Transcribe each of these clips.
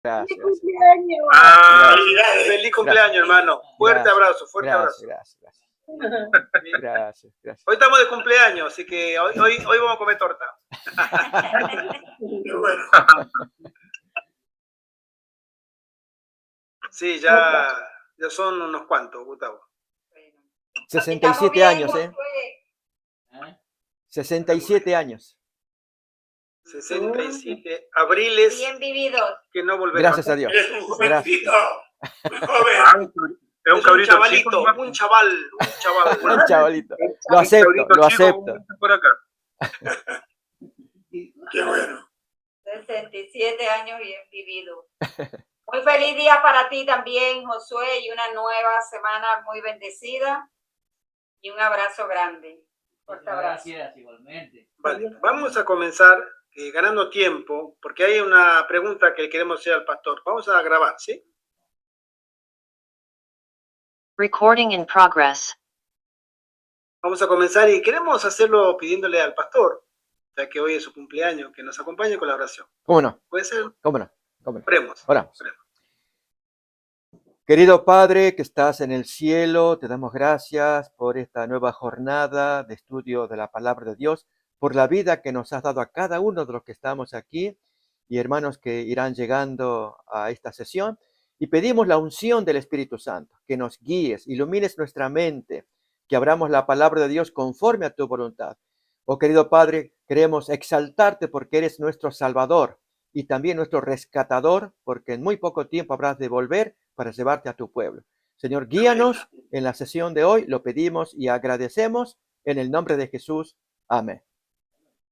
Gracias, ¡Feliz gracias. cumpleaños! Felicidades. Feliz cumpleaños, hermano. Fuerte abrazo, fuerte abrazo. Gracias. Gracias. Hoy estamos de cumpleaños, así que hoy vamos a comer torta. Qué bueno. Sí, ya son unos cuantos, Gustavo. 67 años, ¿eh? 67 años. 67 abriles. Bien vividos. Que no volverán. Gracias a Dios. Eres un jovencito. Muy joven. Es un chavalito, un chaval. Un chavalito. Lo acepto. Por acá. Qué bueno. 67 años bien vividos. Muy feliz día para ti también, Josué, y una nueva semana muy bendecida. Y un abrazo grande. Fuerte abrazo. Gracias, igualmente. Vale, vamos a comenzar ganando tiempo, porque hay una pregunta que queremos hacer al pastor. Vamos a grabar, ¿sí? Recording in progress. Vamos a comenzar y queremos hacerlo pidiéndole al pastor, ya que hoy es su cumpleaños, que nos acompañe con la oración. ¿Cómo no? ¿Puede ser? ¿Cómo no? Oremos. Oramos. Querido Padre que estás en el cielo, te damos gracias por esta nueva jornada de estudio de la palabra de Dios, por la vida que nos has dado a cada uno de los que estamos aquí y hermanos que irán llegando a esta sesión. Y pedimos la unción del Espíritu Santo, que nos guíes, ilumines nuestra mente, que abramos la palabra de Dios conforme a tu voluntad. Oh querido Padre, queremos exaltarte porque eres nuestro Salvador y también nuestro rescatador, porque en muy poco tiempo habrás de volver para llevarte a tu pueblo. Señor, guíanos en la sesión de hoy, lo pedimos y agradecemos en el nombre de Jesús. Amén.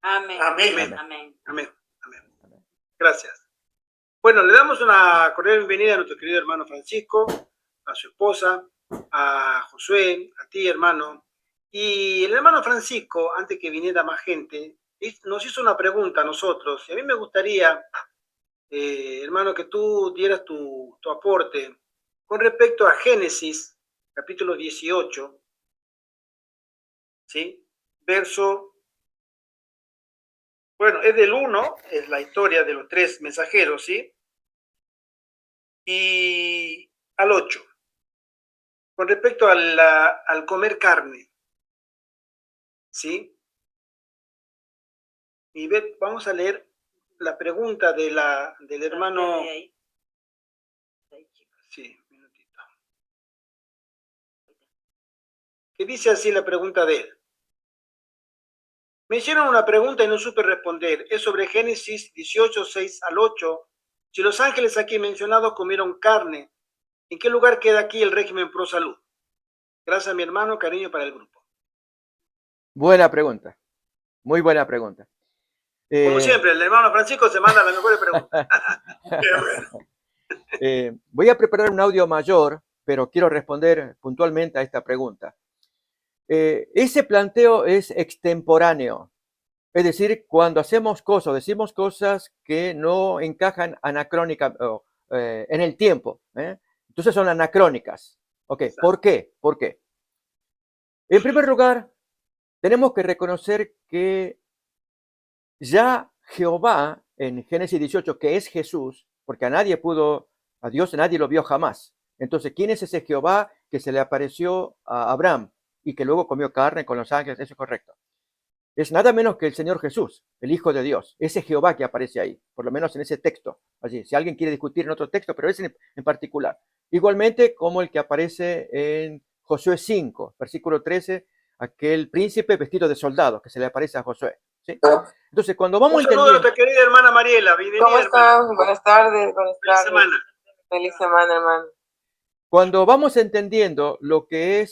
Amén. Amén. Amén. Amén. Amén. Gracias. Bueno, le damos una cordial bienvenida a nuestro querido hermano Francisco, a su esposa, a Josué, a ti, hermano. Y el hermano Francisco, antes que viniera más gente, nos hizo una pregunta a nosotros. Y a mí me gustaría, hermano, que tú dieras tu aporte con respecto a Génesis, capítulo 18, ¿sí? Verso, bueno, es del 1, es la historia de los 3 mensajeros, ¿sí? Y al 8, con respecto al comer carne, ¿sí? Y vamos a leer la pregunta del hermano. Sí, un minutito. Que dice así la pregunta de él. Me hicieron una pregunta y no supe responder. Es sobre Génesis 18, 6 al 8. Si los ángeles aquí mencionados comieron carne, ¿en qué lugar queda aquí el régimen pro salud? Gracias, mi hermano, cariño para el grupo. Buena pregunta. Muy buena pregunta. Como siempre, el hermano Francisco se manda las mejores preguntas. Voy a preparar un audio mayor, pero quiero responder puntualmente a esta pregunta. Ese planteo es extemporáneo, es decir, cuando hacemos cosas, decimos cosas que no encajan en el tiempo, entonces son anacrónicas. Okay. ¿Por qué? ¿Por qué? En primer lugar, tenemos que reconocer que ya Jehová en Génesis 18, que es Jesús, porque a Dios nadie lo vio jamás. Entonces, ¿quién es ese Jehová que se le apareció a Abraham y que luego comió carne con los ángeles? Eso es correcto. Es nada menos que el Señor Jesús, el Hijo de Dios, ese Jehová que aparece ahí, por lo menos en ese texto. Allí, si alguien quiere discutir en otro texto, pero ese en particular. Igualmente como el que aparece en Josué 5, versículo 13, aquel príncipe vestido de soldado que se le aparece a Josué. ¿Sí? Entonces, cuando vamos entendiendo... Un saludo a nuestra querida hermana Mariela. Bienvenida, ¿Cómo están? Hermana. Buenas tardes. Feliz semana. Feliz semana, hermano. Cuando vamos entendiendo lo que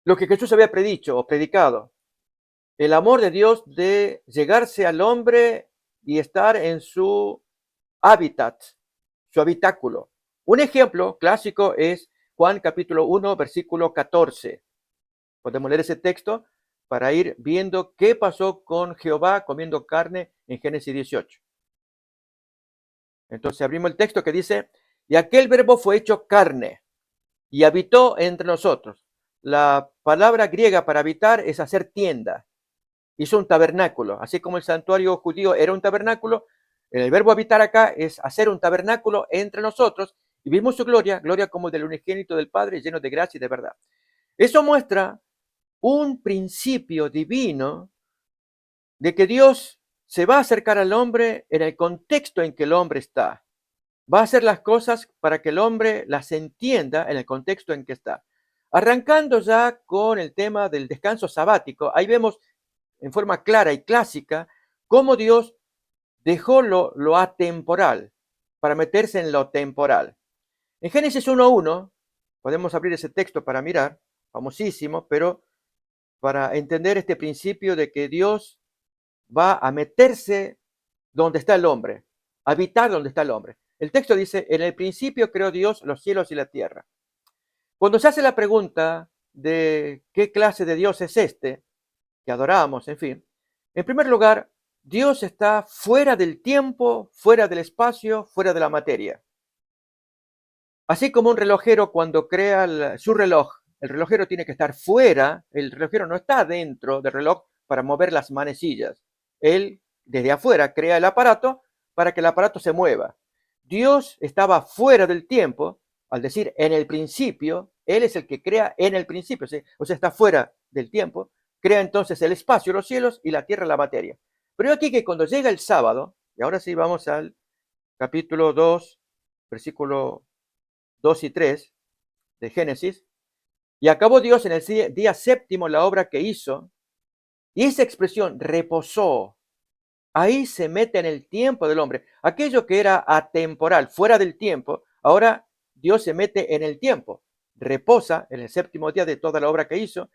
Jesús había predicho o predicado, el amor de Dios de llegarse al hombre y estar en su hábitat, su habitáculo. Un ejemplo clásico es Juan capítulo 1, versículo 14. Podemos leer ese texto para ir viendo qué pasó con Jehová comiendo carne en Génesis 18. Entonces abrimos el texto que dice, y aquel verbo fue hecho carne y habitó entre nosotros. La palabra griega para habitar es hacer tienda. Hizo un tabernáculo, así como el santuario judío era un tabernáculo, El verbo habitar acá es hacer un tabernáculo entre nosotros y vimos su gloria, gloria como del unigénito del Padre, lleno de gracia y de verdad. Eso muestra un principio divino de que Dios se va a acercar al hombre en el contexto en que el hombre está. Va a hacer las cosas para que el hombre las entienda en el contexto en que está. Arrancando ya con el tema del descanso sabático, ahí vemos en forma clara y clásica cómo Dios dejó lo atemporal para meterse en lo temporal. En Génesis 1:1, podemos abrir ese texto para mirar, famosísimo, pero para entender este principio de que Dios va a meterse donde está el hombre, habitar donde está el hombre. El texto dice, en el principio creó Dios los cielos y la tierra. Cuando se hace la pregunta de qué clase de Dios es este, que adoramos, en fin, en primer lugar, Dios está fuera del tiempo, fuera del espacio, fuera de la materia. Así como un relojero cuando crea su reloj, el relojero tiene que estar fuera, el relojero no está dentro del reloj para mover las manecillas. Él, desde afuera, crea el aparato para que el aparato se mueva. Dios estaba fuera del tiempo, al decir en el principio, Él es el que crea en el principio, o sea, está fuera del tiempo, crea entonces el espacio, los cielos y la tierra, la materia. Pero aquí que cuando llega el sábado, y ahora sí vamos al capítulo 2, versículo 2 y 3 de Génesis, y acabó Dios en el día séptimo la obra que hizo, y esa expresión reposó, ahí se mete en el tiempo del hombre. Aquello que era atemporal, fuera del tiempo, ahora Dios se mete en el tiempo, reposa en el séptimo día de toda la obra que hizo,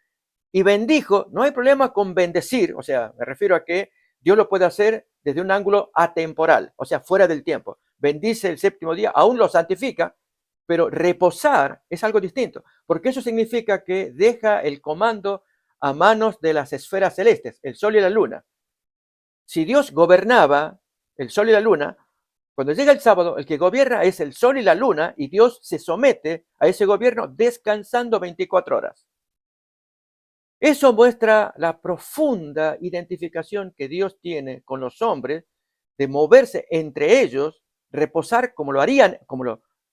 y bendijo. No hay problema con bendecir, o sea, me refiero a que Dios lo puede hacer desde un ángulo atemporal, o sea, fuera del tiempo. Bendice el séptimo día, aún lo santifica, pero reposar es algo distinto, porque eso significa que deja el comando a manos de las esferas celestes, el sol y la luna. Si Dios gobernaba el sol y la luna, cuando llega el sábado, el que gobierna es el sol y la luna, y Dios se somete a ese gobierno descansando 24 horas. Eso muestra la profunda identificación que Dios tiene con los hombres, de moverse entre ellos, reposar como lo harían,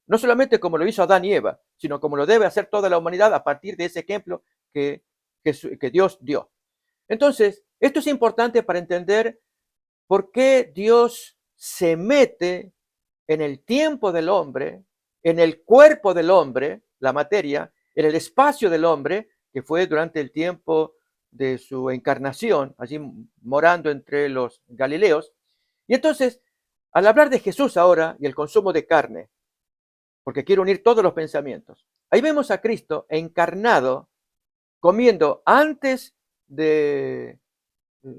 no solamente como lo hizo Adán y Eva, sino como lo debe hacer toda la humanidad a partir de ese ejemplo que Dios dio. Entonces, esto es importante para entender por qué Dios se mete en el tiempo del hombre, en el cuerpo del hombre, la materia, en el espacio del hombre, que fue durante el tiempo de su encarnación, allí morando entre los Galileos. Y entonces, al hablar de Jesús ahora y el consumo de carne, porque quiero unir todos los pensamientos, ahí vemos a Cristo encarnado, comiendo antes de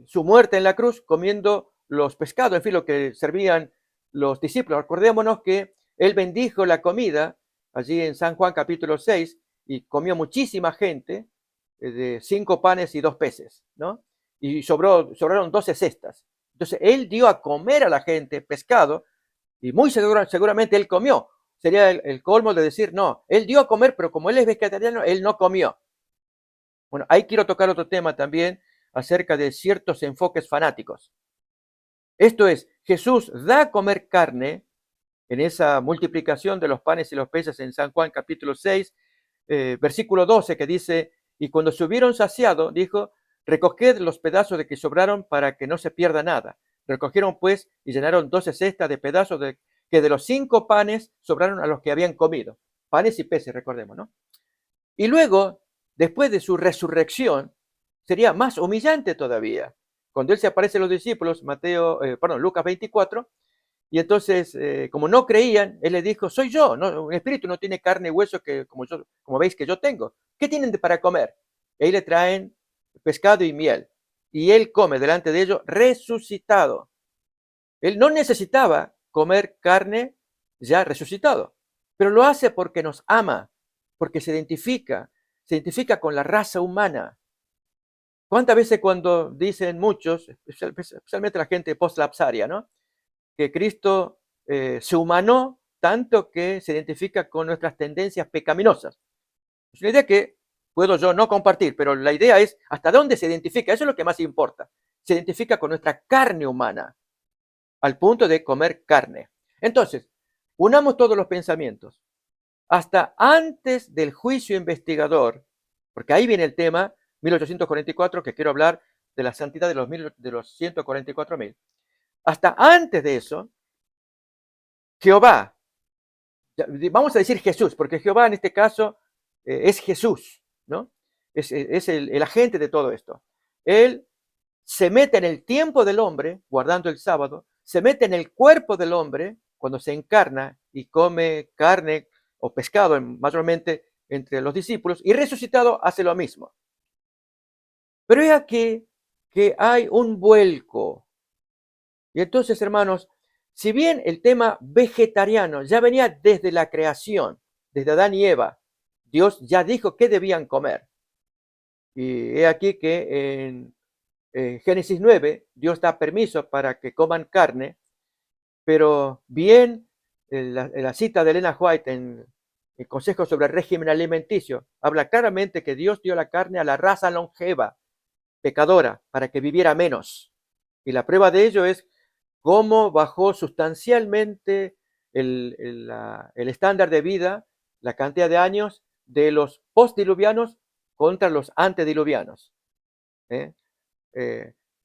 su muerte en la cruz, comiendo los pescados, en fin, lo que servían los discípulos. Recordémonos que Él bendijo la comida allí en San Juan capítulo 6, y comió muchísima gente, de 5 panes y 2 peces, ¿no? Y sobraron 12 cestas. Entonces, Él dio a comer a la gente pescado, y muy seguramente Él comió. Sería el colmo de decir, no, Él dio a comer, pero como Él es vegetariano, Él no comió. Bueno, ahí quiero tocar otro tema también acerca de ciertos enfoques fanáticos. Esto es, Jesús da a comer carne en esa multiplicación de los panes y los peces en San Juan capítulo 6, versículo 12, que dice, y cuando se hubieron saciado, dijo, recoged los pedazos de que sobraron para que no se pierda nada. Recogieron pues y llenaron 12 cestas de pedazos que de los 5 panes sobraron a los que habían comido. Panes y peces, recordemos, ¿no? Y luego, después de su resurrección, sería más humillante todavía. Cuando Él se aparece a los discípulos, Lucas 24, y entonces, como no creían, Él les dijo, soy yo, no, un espíritu no tiene carne y hueso como veis que yo tengo. ¿Qué tienen para comer? Y ahí le traen pescado y miel. Y Él come delante de ellos resucitado. Él no necesitaba comer carne ya resucitado, pero lo hace porque nos ama, porque se identifica con la raza humana. ¿Cuántas veces cuando dicen muchos, especialmente la gente post-lapsaria, ¿no?, que Cristo se humanó tanto que se identifica con nuestras tendencias pecaminosas? Es una idea que puedo yo no compartir, pero la idea es hasta dónde se identifica. Eso es lo que más importa. Se identifica con nuestra carne humana. al punto de comer carne. Entonces, unamos todos los pensamientos. Hasta antes del juicio investigador, porque ahí viene el tema 1844, que quiero hablar de la santidad de los 144.000. Hasta antes de eso, Jehová, vamos a decir Jesús, porque Jehová en este caso es Jesús, ¿no? Es el agente de todo esto. Él se mete en el tiempo del hombre, guardando el sábado, se mete en el cuerpo del hombre cuando se encarna y come carne o pescado, mayormente entre los discípulos, y resucitado hace lo mismo. Pero es aquí que hay un vuelco. Y entonces, hermanos, si bien el tema vegetariano ya venía desde la creación, desde Adán y Eva, Dios ya dijo qué debían comer. Y he aquí que en Génesis 9, Dios da permiso para que coman carne, pero bien la cita de Elena White en el Consejo sobre el Régimen Alimenticio habla claramente que Dios dio la carne a la raza longeva, pecadora, para que viviera menos. Y la prueba de ello es cómo bajó sustancialmente el estándar de vida, la cantidad de años de los postdiluvianos contra los antediluvianos.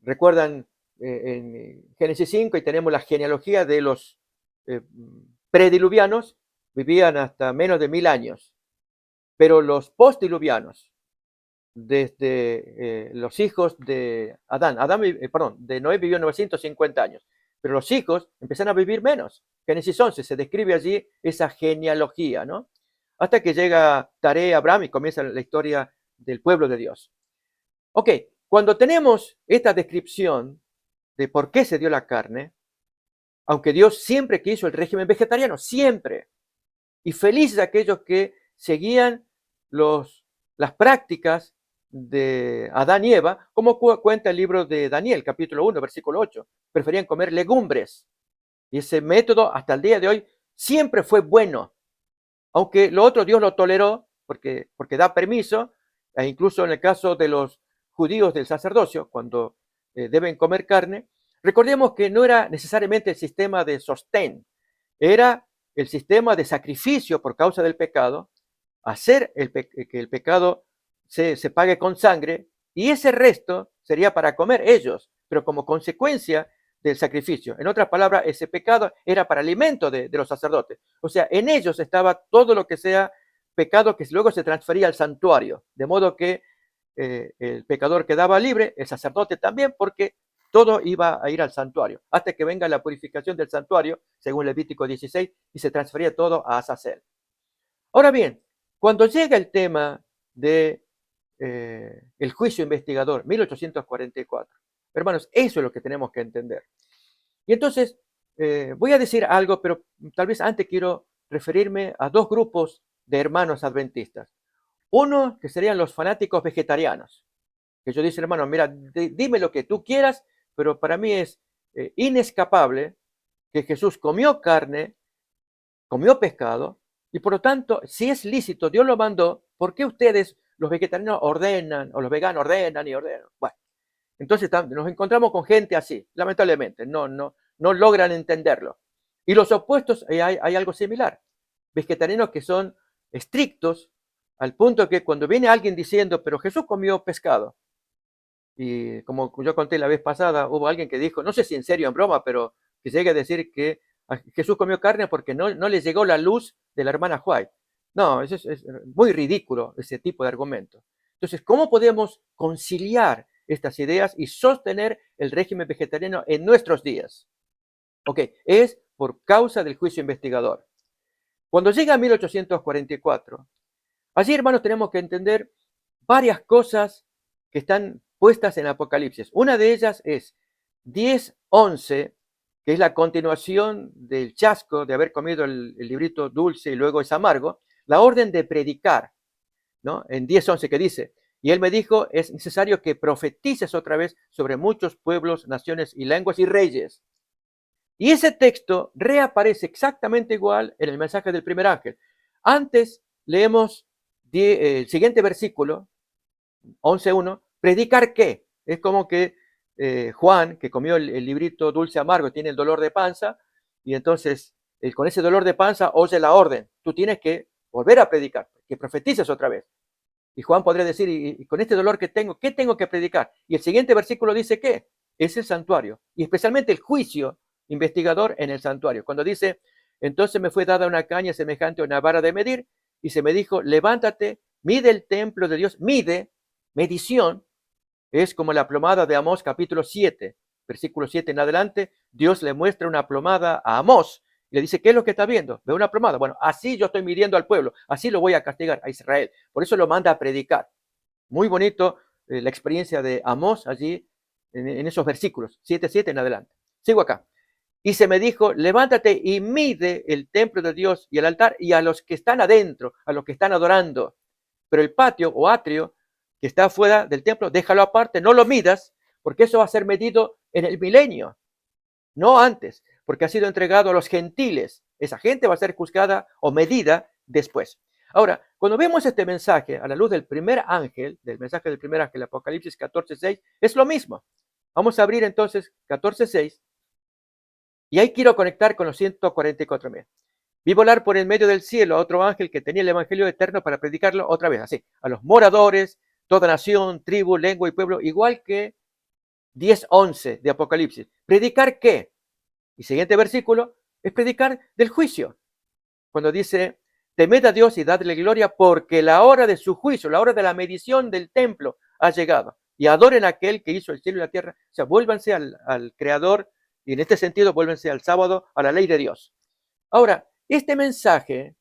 Recuerdan en Génesis 5 y tenemos la genealogía de los prediluvianos, vivían hasta menos de 1000 años, pero los postdiluvianos, desde los hijos de de Noé vivió 950 años, pero los hijos empezaron a vivir menos. Génesis 11 se describe allí esa genealogía, ¿no? Hasta que llega Taré, Abraham y comienza la historia del pueblo de Dios. Ok, cuando tenemos esta descripción de por qué se dio la carne, aunque Dios siempre quiso el régimen vegetariano, siempre, y felices aquellos que seguían las prácticas de Adán y Eva, como cuenta el libro de Daniel, capítulo 1, versículo 8, preferían comer legumbres, y ese método hasta el día de hoy siempre fue bueno, aunque lo otro Dios lo toleró porque da permiso, e incluso en el caso de los judíos del sacerdocio, cuando deben comer carne, recordemos que no era necesariamente el sistema de sostén, era el sistema de sacrificio por causa del pecado, hacer que el pecado se pague con sangre, y ese resto sería para comer ellos, pero como consecuencia del sacrificio. En otras palabras, ese pecado era para alimento de los sacerdotes. O sea, en ellos estaba todo lo que sea pecado que luego se transfería al santuario, de modo que el pecador quedaba libre, el sacerdote también, porque todo iba a ir al santuario, hasta que venga la purificación del santuario, según Levítico 16, y se transfería todo a Azazel. Ahora bien, cuando llega el tema de el juicio investigador, 1844, hermanos, eso es lo que tenemos que entender. Y entonces, voy a decir algo, pero tal vez antes quiero referirme a dos grupos de hermanos adventistas. Uno, que serían los fanáticos vegetarianos, que yo dice, hermano, mira, dime lo que tú quieras, pero para mí es inescapable que Jesús comió carne, comió pescado, y por lo tanto, si es lícito, Dios lo mandó, ¿por qué ustedes, los vegetarianos, ordenan, o los veganos ordenan y ordenan? Bueno, entonces nos encontramos con gente así, lamentablemente, no logran entenderlo. Y los opuestos, hay algo similar, vegetarianos que son estrictos, al punto que cuando viene alguien diciendo, pero Jesús comió pescado, y como yo conté la vez pasada, hubo alguien que dijo, no sé si en serio o en broma, pero que llegue a decir que Jesús comió carne porque no le llegó la luz de la hermana White. No, es muy ridículo ese tipo de argumento. Entonces, ¿cómo podemos conciliar estas ideas y sostener el régimen vegetariano en nuestros días? Ok, es por causa del juicio investigador. Cuando llega a 1844, allí, hermanos, tenemos que entender varias cosas que están puestas en Apocalipsis. Una de ellas es 10:11, que es la continuación del chasco de haber comido el librito dulce y luego es amargo, la orden de predicar, ¿no? En 10:11 que dice, y él me dijo, es necesario que profetices otra vez sobre muchos pueblos, naciones y lenguas y reyes. Y ese texto reaparece exactamente igual en el mensaje del primer ángel. Antes leemos el siguiente versículo, 11:1, ¿predicar qué? Es como que Juan, que comió el librito dulce amargo, tiene el dolor de panza, y entonces con ese dolor de panza oye la orden, tú tienes que volver a predicar, que profetices otra vez. Y Juan podría decir, y con este dolor que tengo, ¿qué tengo que predicar? Y el siguiente versículo dice, ¿qué? Es el santuario, y especialmente el juicio investigador en el santuario. Cuando dice, entonces me fue dada una caña semejante a una vara de medir, y se me dijo, levántate, mide el templo de Dios, medición, es como la plomada de Amós capítulo 7, versículo 7 en adelante, Dios le muestra una plomada a Amós, y le dice, ¿qué es lo que está viendo? Ve una plomada. Bueno, así yo estoy midiendo al pueblo, así lo voy a castigar a Israel. Por eso lo manda a predicar. Muy bonito la experiencia de Amós allí en esos versículos, 7:7 en adelante. Sigo acá. Y se me dijo, levántate y mide el templo de Dios y el altar y a los que están adentro, a los que están adorando. Pero el patio o atrio que está fuera del templo, déjalo aparte, no lo midas, porque eso va a ser medido en el milenio, no antes, porque ha sido entregado a los gentiles. Esa gente va a ser juzgada o medida después. Ahora, cuando vemos este mensaje a la luz del primer ángel, del mensaje del primer ángel, Apocalipsis 14:6, es lo mismo. Vamos a abrir entonces 14:6 y ahí quiero conectar con los 144,000. Vi volar por el medio del cielo a otro ángel que tenía el evangelio eterno para predicarlo otra vez, así, a los moradores, toda nación, tribu, lengua y pueblo, igual que 10:11 de Apocalipsis. ¿Predicar qué? Y siguiente versículo es predicar del juicio. Cuando dice, temed a Dios y dadle gloria porque la hora de su juicio, la hora de la medición del templo ha llegado. Y adoren a aquel que hizo el cielo y la tierra. O sea, vuélvanse al Creador y en este sentido vuélvanse al sábado, a la ley de Dios. Ahora, este mensaje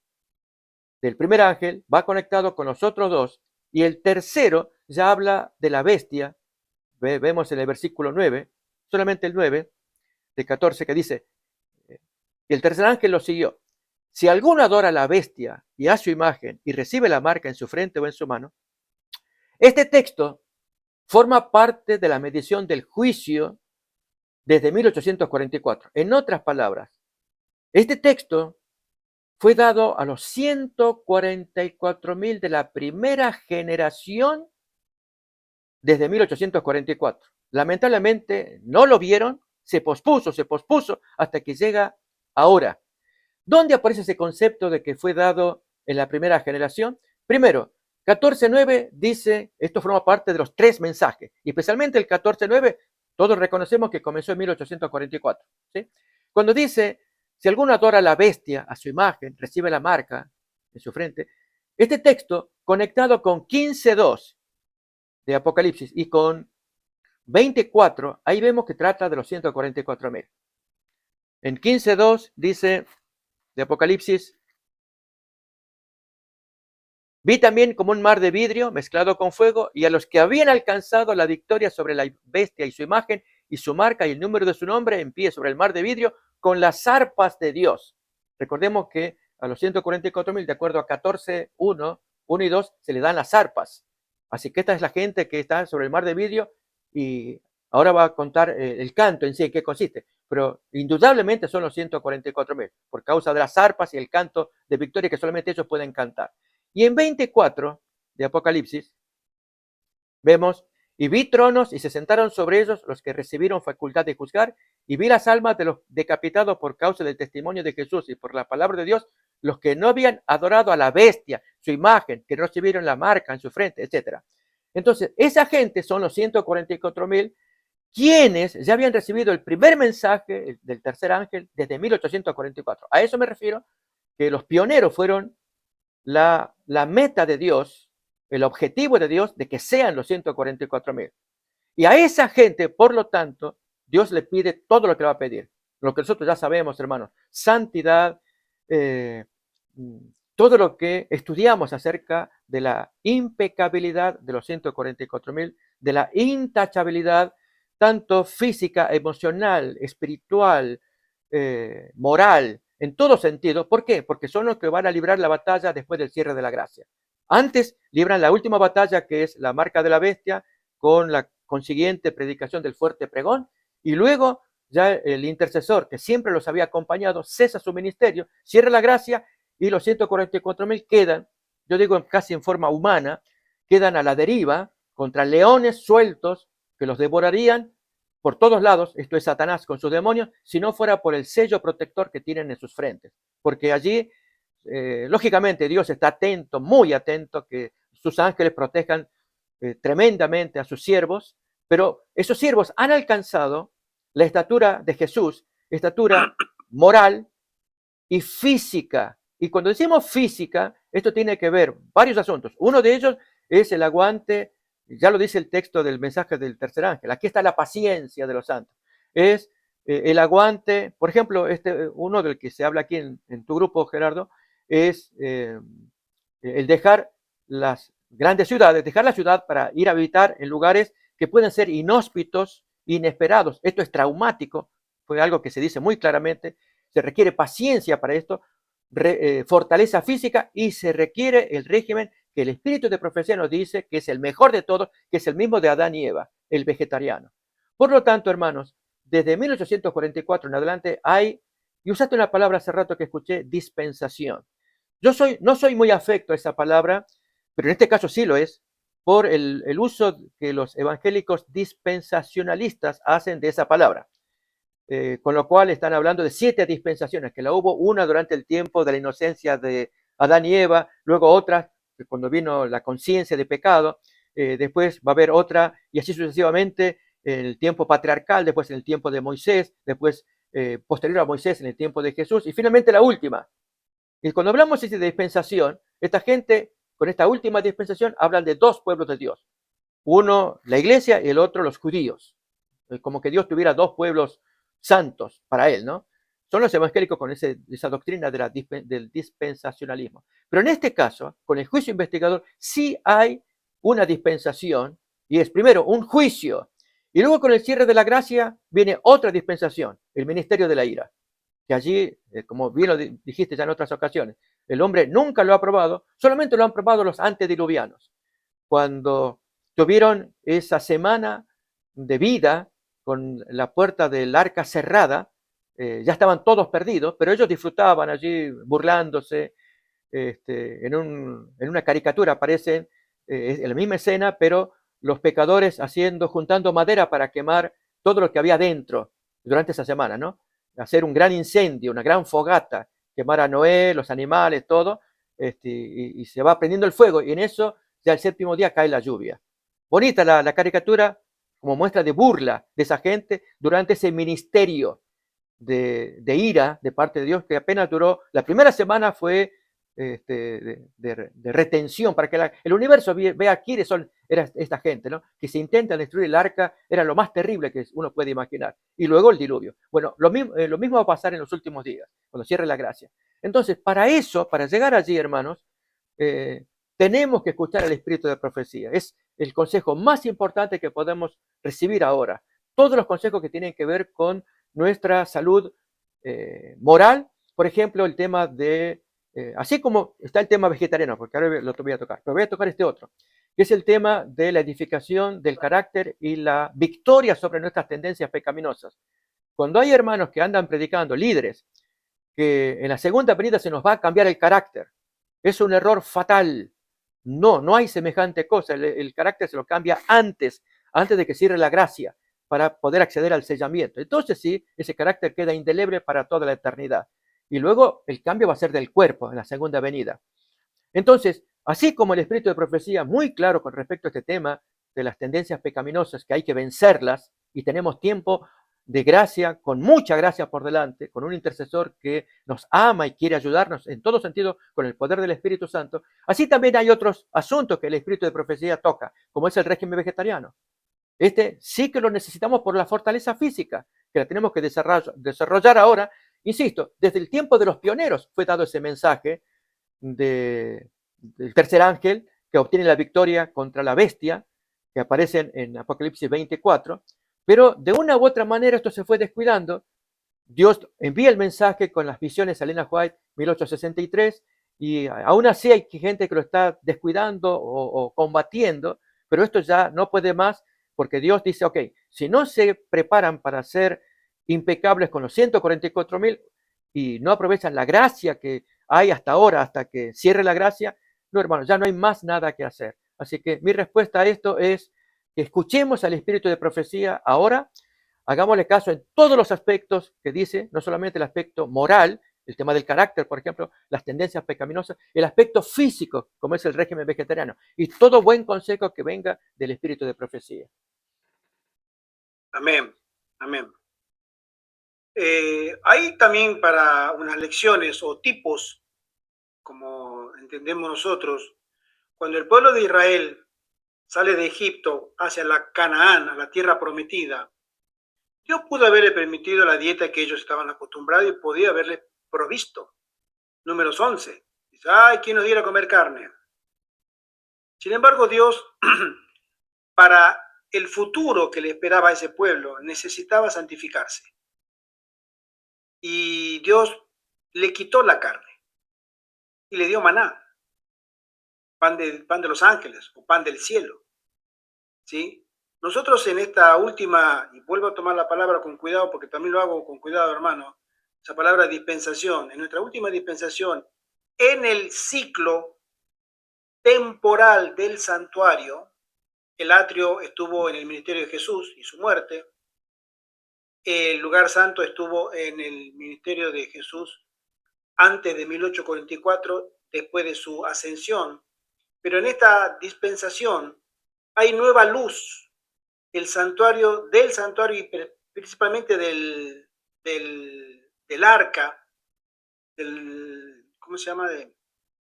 del primer ángel va conectado con los otros dos y el tercero ya habla de la bestia. Vemos en el versículo 9, solamente el 9 de 14 que dice, y el tercer ángel lo siguió. Si alguno adora a la bestia y a su imagen y recibe la marca en su frente o en su mano, este texto forma parte de la medición del juicio desde 1844. En otras palabras, este texto fue dado a los 144,000 de la primera generación desde 1844. Lamentablemente no lo vieron, se pospuso hasta que llega ahora. ¿Dónde aparece ese concepto de que fue dado en la primera generación? Primero, 14:9 dice, esto forma parte de los 3 mensajes, y especialmente el 14:9, todos reconocemos que comenzó en 1844. ¿Sí? Cuando dice, si alguno adora a la bestia, a su imagen, recibe la marca en su frente, este texto conectado con 15:2 de Apocalipsis y con 24, ahí vemos que trata de los 144,000. En 15:2 dice de Apocalipsis, vi también como un mar de vidrio mezclado con fuego y a los que habían alcanzado la victoria sobre la bestia y su imagen y su marca y el número de su nombre en pie sobre el mar de vidrio con las arpas de Dios. Recordemos que a los 144,000, de acuerdo a 14:1, 1 y 2, se le dan las arpas. Así que esta es la gente que está sobre el mar de vidrio y ahora va a contar el canto en sí, en qué consiste. Pero indudablemente son los 144,000 por causa de las arpas y el canto de victoria que solamente ellos pueden cantar. Y en 24 de Apocalipsis vemos, y vi tronos y se sentaron sobre ellos los que recibieron facultad de juzgar, y vi las almas de los decapitados por causa del testimonio de Jesús y por la palabra de Dios, los que no habían adorado a la bestia, su imagen, que no recibieron la marca en su frente, etc. Entonces, esa gente son los 144,000 quienes ya habían recibido el primer mensaje del tercer ángel desde 1844. A eso me refiero, que los pioneros fueron la meta de Dios, el objetivo de Dios de que sean los 144,000. Y a esa gente, por lo tanto, Dios le pide todo lo que le va a pedir. Lo que nosotros ya sabemos, hermanos, santidad, todo lo que estudiamos acerca de la impecabilidad de los 144,000, de la intachabilidad, tanto física, emocional, espiritual, moral, en todo sentido. ¿Por qué? Porque son los que van a librar la batalla después del cierre de la gracia. Antes libran la última batalla, que es la marca de la bestia, con la consiguiente predicación del fuerte pregón, y luego ya el intercesor, que siempre los había acompañado, cesa su ministerio, cierra la gracia, y los 144,000 quedan, yo digo casi en forma humana, quedan a la deriva contra leones sueltos que los devorarían por todos lados, esto es Satanás con sus demonios, si no fuera por el sello protector que tienen en sus frentes. Porque allí, lógicamente, Dios está atento, muy atento, que sus ángeles protejan tremendamente a sus siervos, pero esos siervos han alcanzado la estatura de Jesús, estatura moral y física. Y cuando decimos física, esto tiene que ver varios asuntos. Uno de ellos es el aguante, ya lo dice el texto del mensaje del tercer ángel. Aquí está la paciencia de los santos. Es el aguante, por ejemplo, uno del que se habla aquí en tu grupo, Gerardo, es el dejar las grandes ciudades, dejar la ciudad para ir a habitar en lugares que pueden ser inhóspitos, inesperados. Esto es traumático, fue algo que se dice muy claramente. Se requiere paciencia para esto, fortaleza física, y se requiere el régimen que el espíritu de profecía nos dice que es el mejor de todos, que es el mismo de Adán y Eva, el vegetariano. Por lo tanto, hermanos, desde 1844 en adelante hay, y usaste una palabra hace rato que escuché, dispensación. Yo no soy muy afecto a esa palabra, pero en este caso sí lo es, por el uso que los evangélicos dispensacionalistas hacen de esa palabra. Con lo cual están hablando de 7 dispensaciones, que la hubo una durante el tiempo de la inocencia de Adán y Eva, luego otra cuando vino la conciencia de pecado, después va a haber otra, y así sucesivamente, en el tiempo patriarcal, después en el tiempo de Moisés, después posterior a Moisés en el tiempo de Jesús, y finalmente la última. Y cuando hablamos de dispensación, esta gente, con esta última dispensación, hablan de 2 pueblos de Dios. Uno, la iglesia, y el otro, los judíos. Como que Dios tuviera 2 pueblos santos para él, ¿no? Son los evangélicos con esa doctrina del dispensacionalismo. Pero en este caso, con el juicio investigador, sí hay una dispensación, y es primero un juicio, y luego con el cierre de la gracia viene otra dispensación, el ministerio de la ira, que allí, como bien lo dijiste ya en otras ocasiones, el hombre nunca lo ha probado, solamente lo han probado los antediluvianos, cuando tuvieron esa semana de vida con la puerta del arca cerrada. Ya estaban todos perdidos, pero ellos disfrutaban allí burlándose. En una caricatura aparecen en la misma escena, pero los pecadores juntando madera para quemar todo lo que había dentro durante esa semana, ¿no? Hacer un gran incendio, una gran fogata, quemar a Noé, los animales, todo, y se va prendiendo el fuego, y en eso ya el 7º día cae la lluvia. Bonita la caricatura, como muestra de burla de esa gente durante ese ministerio de ira de parte de Dios, que apenas duró. La primera semana fue de retención, para que el universo vea quiénes era esta gente, ¿no? Que se intenta destruir el arca, era lo más terrible que uno puede imaginar. Y luego el diluvio. Bueno, lo mismo va a pasar en los últimos días, cuando cierre la gracia. Entonces, para llegar allí, hermanos, tenemos que escuchar el espíritu de profecía. Es el consejo más importante que podemos recibir ahora. Todos los consejos que tienen que ver con nuestra salud moral, por ejemplo, el tema de, así como está el tema vegetariano, porque ahora lo voy a tocar, pero voy a tocar este otro, que es el tema de la edificación del carácter y la victoria sobre nuestras tendencias pecaminosas. Cuando hay hermanos que andan predicando, líderes, que en la segunda venida se nos va a cambiar el carácter, es un error fatal. No hay semejante cosa. El carácter se lo cambia antes de que cierre la gracia, para poder acceder al sellamiento. Entonces sí, ese carácter queda indeleble para toda la eternidad. Y luego el cambio va a ser del cuerpo en la segunda venida. Entonces, así como el espíritu de profecía, muy claro con respecto a este tema de las tendencias pecaminosas, que hay que vencerlas, y tenemos tiempo de gracia, con mucha gracia por delante, con un intercesor que nos ama y quiere ayudarnos en todo sentido con el poder del Espíritu Santo. Así también hay otros asuntos que el espíritu de profecía toca, como es el régimen vegetariano. Sí que lo necesitamos por la fortaleza física, que la tenemos que desarrollar ahora. Insisto, desde el tiempo de los pioneros fue dado ese mensaje del tercer ángel, que obtiene la victoria contra la bestia, que aparece en Apocalipsis 24, pero de una u otra manera esto se fue descuidando. Dios envía el mensaje con las visiones a Elena White, 1863, y aún así hay gente que lo está descuidando o combatiendo, pero esto ya no puede más, porque Dios dice, ok, si no se preparan para ser impecables con los 144,000 y no aprovechan la gracia que hay hasta ahora, hasta que cierre la gracia, no, hermanos, ya no hay más nada que hacer. Así que mi respuesta a esto es que escuchemos al espíritu de profecía ahora, Hagámosle caso en todos los aspectos que dice, no solamente el aspecto moral, el tema del carácter, por ejemplo, las tendencias pecaminosas, el aspecto físico, como es el régimen vegetariano, y todo buen consejo que venga del espíritu de profecía. Amén, amén. Hay también para unas lecciones o tipos, como entendemos nosotros, cuando el pueblo de Israel sale de Egipto hacia la Canaán, a la tierra prometida, Dios pudo haberle permitido la dieta que ellos estaban acostumbrados y podía haberle provisto. Números 11. Dice, ay, ¿quién nos diera a comer carne? Sin embargo, Dios, para el futuro que le esperaba a ese pueblo, necesitaba santificarse. Y Dios le quitó la carne y le dio maná, pan de los ángeles o pan del cielo. ¿Sí? Nosotros en esta última, y vuelvo a tomar la palabra con cuidado porque también lo hago con cuidado, hermano, esa palabra dispensación, en nuestra última dispensación, en el ciclo temporal del santuario, el atrio estuvo en el ministerio de Jesús y su muerte, el lugar santo estuvo en el ministerio de Jesús antes de 1844, después de su ascensión, pero en esta dispensación hay nueva luz. El santuario, del santuario y principalmente del arca, ¿cómo se llama?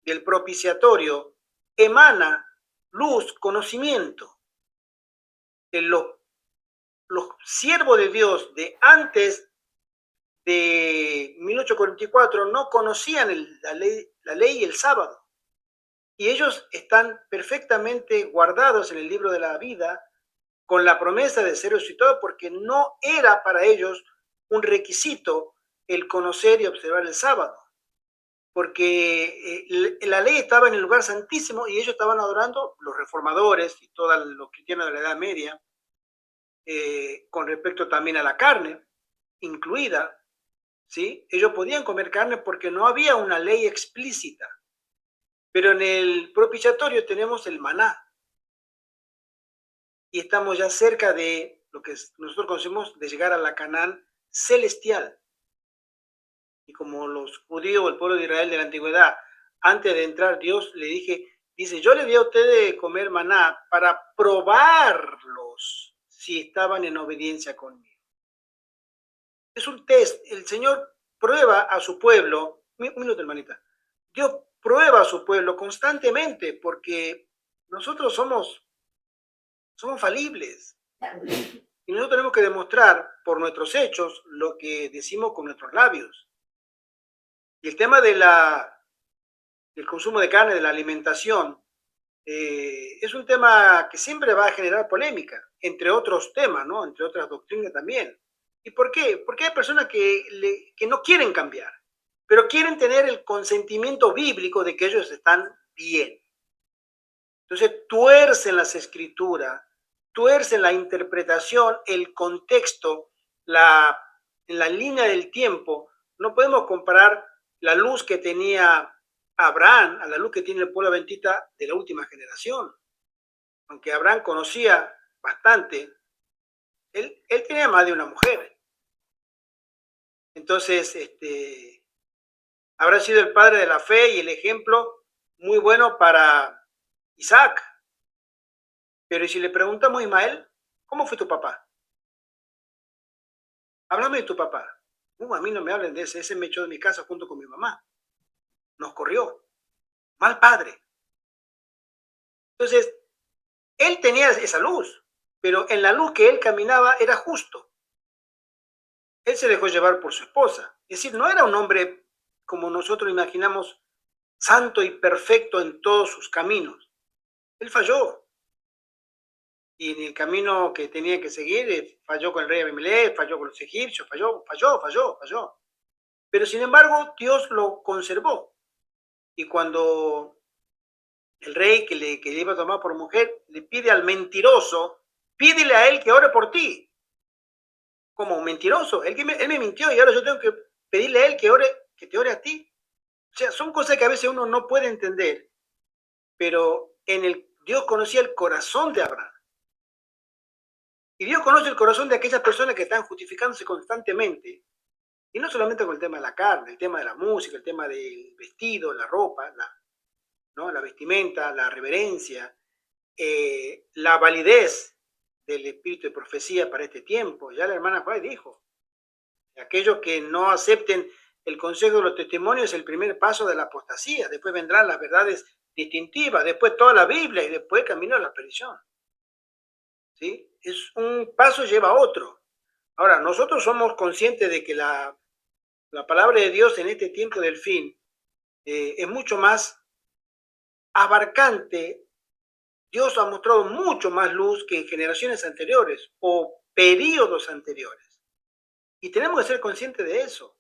Del propiciatorio, emana luz, conocimiento. Los siervos de Dios de antes de 1844 no conocían la ley y el sábado. Y ellos están perfectamente guardados en el libro de la vida, con la promesa de ser resucitado, porque no era para ellos un requisito el conocer y observar el sábado, porque la ley estaba en el lugar santísimo y ellos estaban adorando, los reformadores y todos los cristianos de la Edad Media, con respecto también a la carne, incluida, ¿sí? Ellos podían comer carne porque no había una ley explícita, pero en el propiciatorio tenemos el maná, y estamos ya cerca de lo que nosotros conocemos de llegar a la Canaán celestial. Y como los judíos, el pueblo de Israel de la antigüedad, antes de entrar Dios le dice, yo le di a ustedes comer maná para probarlos si estaban en obediencia conmigo. Es un test, el Señor prueba a su pueblo, un minuto hermanita, Dios prueba a su pueblo constantemente porque nosotros somos falibles. Y nosotros tenemos que demostrar por nuestros hechos lo que decimos con nuestros labios. Y el tema del consumo de carne, de la alimentación, es un tema que siempre va a generar polémica, entre otros temas, ¿no? Entre otras doctrinas también. ¿Y por qué? Porque hay personas que no quieren cambiar, pero quieren tener el consentimiento bíblico de que ellos están bien. Entonces tuercen las escrituras, tuercen la interpretación, el contexto, en la línea del tiempo. No podemos comparar la luz que tenía Abraham a la luz que tiene el pueblo adventista de la última generación. Aunque Abraham conocía bastante, él tenía más de una mujer. Entonces, habrá sido el padre de la fe y el ejemplo muy bueno para Isaac. Pero ¿y si le preguntamos a Ismael, cómo fue tu papá? Háblame de tu papá. A mí no me hablen de ese me echó de mi casa junto con mi mamá. Nos corrió. Mal padre. Entonces, él tenía esa luz, pero en la luz que él caminaba era justo. Él se dejó llevar por su esposa. Es decir, no era un hombre como nosotros imaginamos, santo y perfecto en todos sus caminos. Él falló. Y en el camino que tenía que seguir, falló con el rey Abimelech, falló con los egipcios, falló. Pero sin embargo, Dios lo conservó. Y cuando el rey que le iba a tomar por mujer le pide al mentiroso, pídele a él que ore por ti. Como un mentiroso, él me mintió y ahora yo tengo que pedirle a él que te ore a ti. O sea, son cosas que a veces uno no puede entender, pero Dios conocía el corazón de Abraham. Y Dios conoce el corazón de aquellas personas que están justificándose constantemente. Y no solamente con el tema de la carne, el tema de la música, el tema del vestido, la ropa, ¿no? La vestimenta, la reverencia, la validez del espíritu de profecía para este tiempo. Ya la hermana Juárez dijo, aquellos que no acepten el consejo de los testimonios es el primer paso de la apostasía. Después vendrán las verdades distintivas, después toda la Biblia y después el camino a la perdición. ¿Sí? Es un paso lleva a otro. Ahora, nosotros somos conscientes de que la palabra de Dios en este tiempo del fin es mucho más abarcante. Dios ha mostrado mucho más luz que en generaciones anteriores o periodos anteriores. Y tenemos que ser conscientes de eso.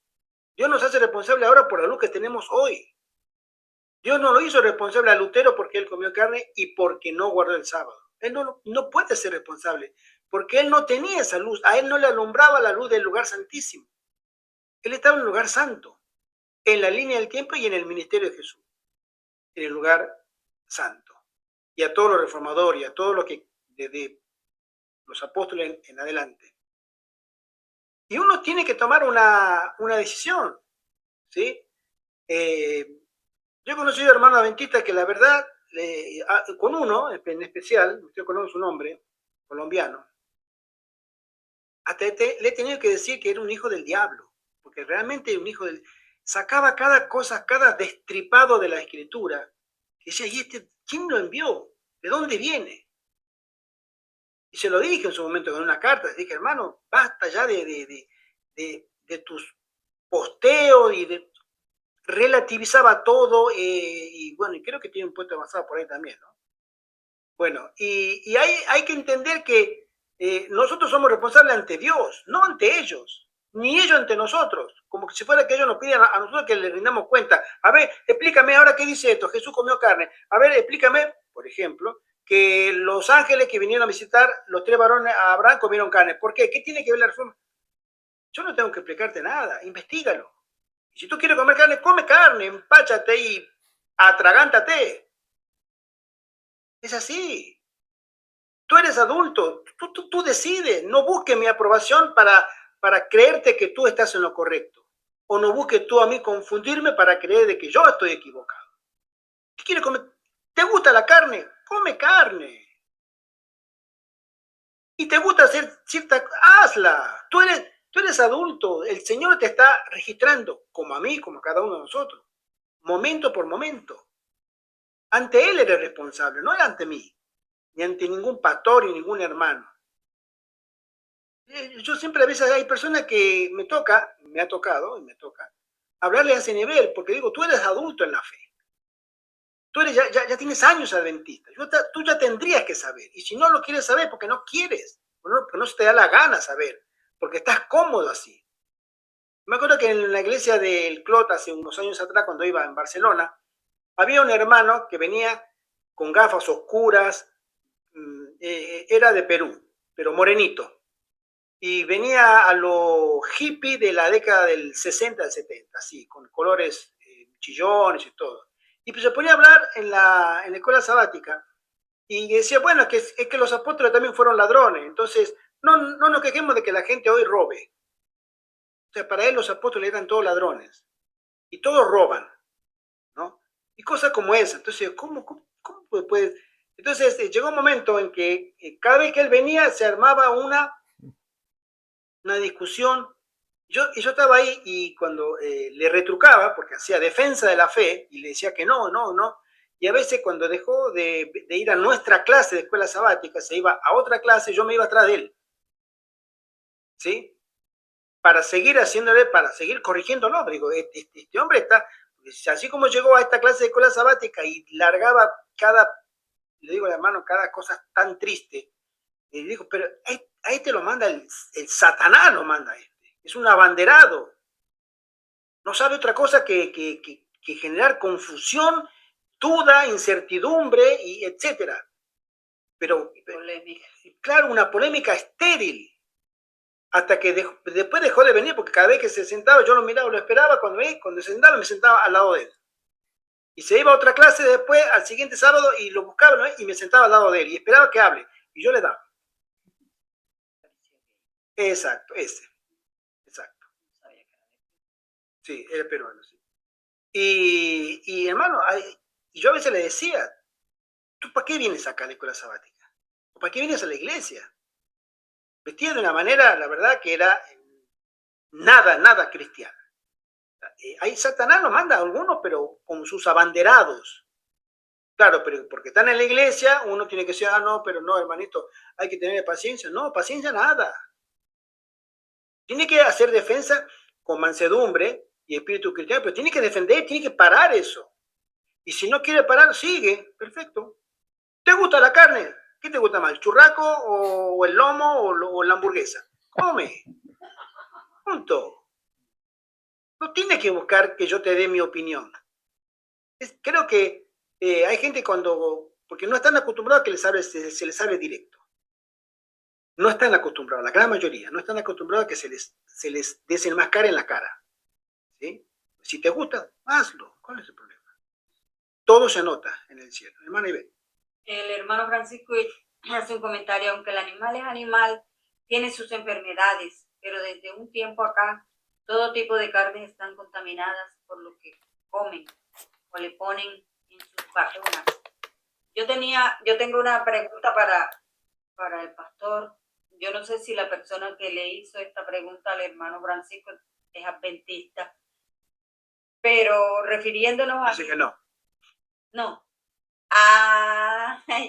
Dios nos hace responsable ahora por la luz que tenemos hoy. Dios no lo hizo responsable a Lutero porque él comió carne y porque no guardó el sábado. Él no puede ser responsable porque él no tenía esa luz. A él no le alumbraba la luz del lugar santísimo. Él estaba en el lugar santo, en la línea del tiempo y en el ministerio de Jesús, en el lugar santo. Y a todos los reformadores y a todos los que desde los apóstoles en adelante. Y uno tiene que tomar una decisión, ¿sí? Yo he conocido hermanos adventistas que la verdad, con uno en especial, usted conoce su nombre, colombiano, hasta le he tenido que decir que era un hijo del diablo, porque realmente un hijo del... Sacaba cada cosa, cada destripado de la escritura, que decía, ¿y este quién lo envió? ¿De dónde viene? Y se lo dije en su momento con una carta, le dije, hermano, basta ya de tus posteos y relativizaba todo, y bueno, y creo que tiene un puesto avanzado por ahí también, ¿no? Bueno, y hay que entender que nosotros somos responsables ante Dios, no ante ellos, ni ellos ante nosotros, como que si fuera que ellos nos piden a nosotros que les rindamos cuenta. A ver, explícame ahora qué dice esto, Jesús comió carne. A ver, explícame, por ejemplo, que los ángeles que vinieron a visitar los 3 varones a Abraham comieron carne. ¿Por qué? ¿Qué tiene que ver la reforma? Yo no tengo que explicarte nada, investígalo. Y si tú quieres comer carne, come carne, empáchate y atragántate. Es así. Tú eres adulto, tú decides, no busques mi aprobación para creerte que tú estás en lo correcto. O no busques tú a mí confundirme para creer de que yo estoy equivocado. ¿Qué quieres comer? ¿Te gusta la carne? Come carne. ¿Y te gusta hacer cierta... Hazla. Tú eres adulto, el Señor te está registrando, como a mí, como a cada uno de nosotros, momento por momento. Ante Él eres responsable, no era ante mí, ni ante ningún pastor ni ningún hermano. Yo siempre a veces hay personas que me ha tocado hablarle a ese nivel, porque digo, tú eres adulto en la fe. Tú ya tienes años adventista. Tú ya tendrías que saber. Y si no lo quieres saber, porque no quieres, porque no se te da la gana saber, porque estás cómodo así. Me acuerdo que en la iglesia del Clot, hace unos años atrás, cuando iba en Barcelona, había un hermano que venía con gafas oscuras, era de Perú, pero morenito. Y venía a lo hippie de la década del 60, del 70, así, con colores chillones y todo. Y pues se ponía a hablar en la escuela sabática y decía, bueno, es que los apóstoles también fueron ladrones, entonces no nos quejemos de que la gente hoy robe. O sea, para él los apóstoles eran todos ladrones y todos roban, ¿no? Y cosas como esa. Entonces, ¿cómo puede? Entonces, llegó un momento en que cada vez que él venía se armaba una discusión. Yo estaba ahí y cuando le retrucaba, porque hacía defensa de la fe y le decía que no, y a veces cuando dejó de ir a nuestra clase de escuela sabática, se iba a otra clase, yo me iba atrás de él, ¿sí? Para seguir haciéndole, para seguir corrigiéndolo. Digo, este hombre está, así como llegó a esta clase de escuela sabática y largaba le digo a la hermano, cada cosa tan triste, y le digo, pero a este lo manda el Satanás, lo manda a este. Es un abanderado. No sabe otra cosa que generar confusión, duda, incertidumbre, y etcétera. Pero, claro, una polémica estéril. Hasta que después dejó de venir, porque cada vez que se sentaba, yo lo miraba, lo esperaba, cuando se sentaba, me sentaba al lado de él. Y se iba a otra clase después, al siguiente sábado, y lo buscaba, ¿no? Y me sentaba al lado de él, y esperaba que hable, y yo le daba. Exacto, ese. Exacto. Sí, era peruano, sí. Y hermano, y yo a veces le decía, ¿tú para qué vienes acá a la escuela sabática? ¿O para qué vienes a la iglesia? Vestía de una manera, la verdad, que era nada cristiana. Ahí Satanás nos manda a algunos, pero con sus abanderados. Claro, pero porque están en la iglesia, uno tiene que decir, no, pero no, hermanito, hay que tener paciencia. No, paciencia nada. Tiene que hacer defensa con mansedumbre y espíritu cristiano, pero tiene que defender, tiene que parar eso. Y si no quiere parar, sigue. Perfecto. ¿Te gusta la carne? ¿Qué te gusta más, el churraco o el lomo o la hamburguesa? Come. Punto. No tienes que buscar que yo te dé mi opinión. Creo que hay gente porque no están acostumbrados a que se les hable directo. No están acostumbrados, la gran mayoría, no están acostumbrados a que se les desenmascare en la cara. ¿Sí? Si te gusta, hazlo. ¿Cuál es el problema? Todo se nota en el cielo. Hermano Ivette. El hermano Francisco hace un comentario, aunque el animal es animal, tiene sus enfermedades, pero desde un tiempo acá todo tipo de carnes están contaminadas por lo que comen o le ponen en sus vacunas. Yo tengo una pregunta para el pastor. Yo no sé si la persona que le hizo esta pregunta al hermano Francisco es adventista, pero refiriéndonos a... Así que no. No.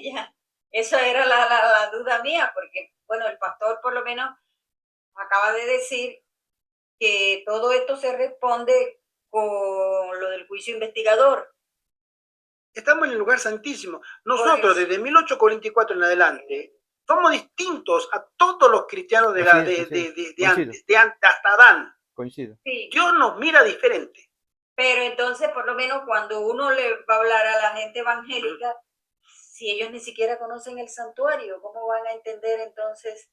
Ya. Eso era la duda mía, porque, bueno, el pastor por lo menos acaba de decir que todo esto se responde con lo del juicio investigador. Estamos en el lugar santísimo. Nosotros, desde 1844 en adelante, somos distintos a todos los cristianos de antes, hasta Adán. Coincido. Sí. Dios nos mira diferente. Pero entonces, por lo menos, cuando uno le va a hablar a la gente evangélica, si ellos ni siquiera conocen el santuario, ¿cómo van a entender entonces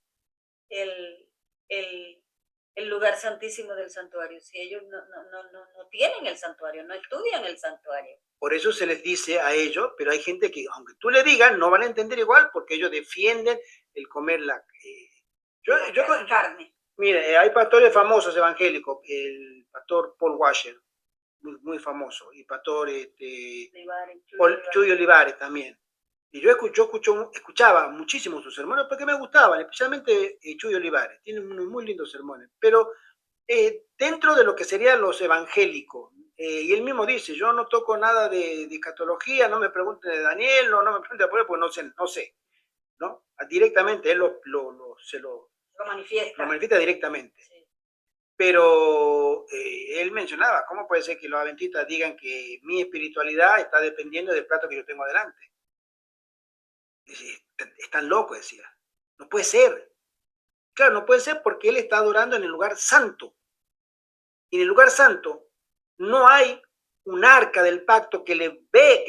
el lugar santísimo del santuario? Si ellos no tienen el santuario, no estudian el santuario. Por eso se les dice a ellos, pero hay gente que, aunque tú le digas, no van a entender igual, porque ellos defienden el comer la carne. Mire, hay pastores famosos evangélicos, el pastor Paul Washer, muy famoso, y pastor Chuy Olivares también. Y yo escuchaba muchísimo sus sermones porque me gustaban, especialmente Chuy Olivares, tiene unos muy lindos sermones, pero dentro de lo que serían los evangélicos, y él mismo dice, yo no toco nada de escatología, no me pregunten de Daniel, no me pregunten de Apolo, porque no sé, ¿no? Directamente él lo manifiesta directamente. Sí. Pero él mencionaba, ¿cómo puede ser que los adventistas digan que mi espiritualidad está dependiendo del plato que yo tengo adelante? Están locos, decía. No puede ser. Claro, no puede ser porque él está adorando en el lugar santo. Y en el lugar santo no hay un arca del pacto que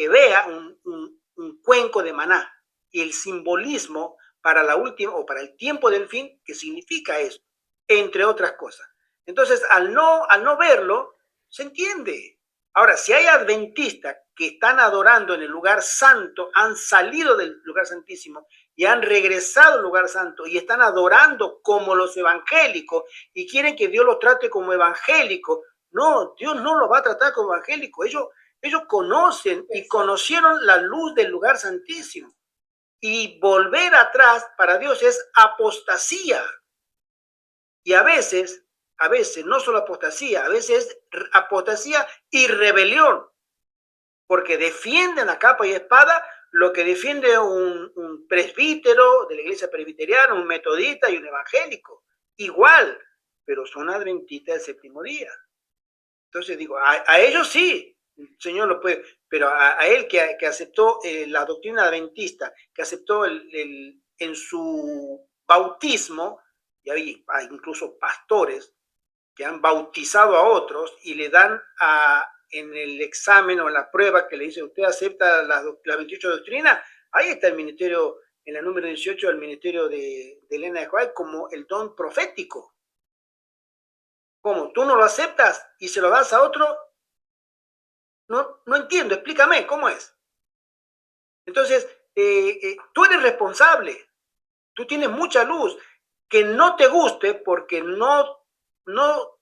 vea un cuenco de maná. Y el simbolismo para la última o para el tiempo del fin, que significa eso, entre otras cosas. Entonces, al no verlo, se entiende. Ahora, si hay adventistas que están adorando en el lugar santo, han salido del lugar santísimo y han regresado al lugar santo y están adorando como los evangélicos y quieren que Dios los trate como evangélicos, no, Dios no los va a tratar como evangélicos. Ellos conocen y conocieron la luz del lugar santísimo. Y volver atrás para Dios es apostasía. Y a veces, no solo apostasía, a veces es apostasía y rebelión. Porque defienden a capa y espada lo que defiende un presbítero de la iglesia presbiteriana, un metodista y un evangélico. Igual, pero son adventistas del séptimo día. Entonces digo, a ellos sí, el Señor lo puede, pero a él que aceptó la doctrina adventista, que aceptó en su bautismo, y hay incluso pastores que han bautizado a otros y le dan en el examen o en la prueba que le dice, ¿usted acepta las 28 doctrinas? Ahí está el ministerio, en la número 18, el ministerio de Elena de White como el don profético. ¿Cómo? ¿Tú no lo aceptas y se lo das a otro? No entiendo, explícame, ¿cómo es? Entonces, tú eres responsable, tú tienes mucha luz. que no te guste porque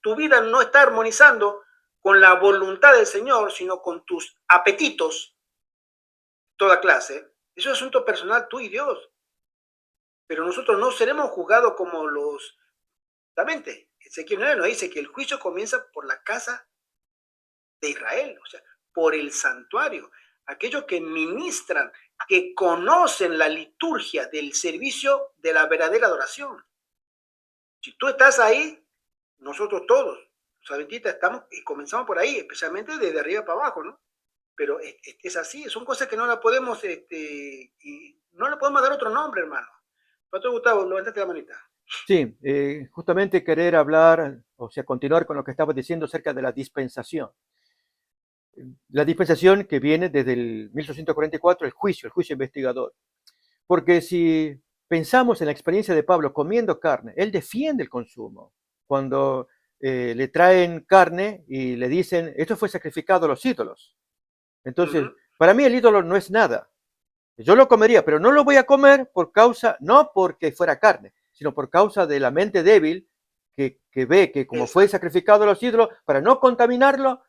tu vida no está armonizando con la voluntad del Señor, sino con tus apetitos, toda clase. Eso es asunto personal tú y Dios. Pero nosotros no seremos juzgados como los... Exactamente. Ezequiel 9 nos dice que el juicio comienza por la casa de Israel, o sea, por el santuario. Aquellos que ministran, que conocen la liturgia del servicio de la verdadera adoración. Si tú estás ahí, nosotros todos, los adventistas, estamos y comenzamos por ahí, especialmente desde arriba para abajo, ¿no? Pero es así, son cosas que no la podemos, y no le podemos dar otro nombre, hermano. Pastor Gustavo, levantate la manita. Sí, justamente querer hablar, o sea, continuar con lo que estaba diciendo acerca de la dispensación. La dispensación que viene desde el 1844, el juicio investigador. Porque si pensamos en la experiencia de Pablo comiendo carne, él defiende el consumo. Cuando le traen carne y le dicen, esto fue sacrificado a los ídolos. Entonces, para mí el ídolo no es nada. Yo lo comería, pero no lo voy a comer por causa, no porque fuera carne, sino por causa de la mente débil que ve que como fue sacrificado a los ídolos, para no contaminarlo,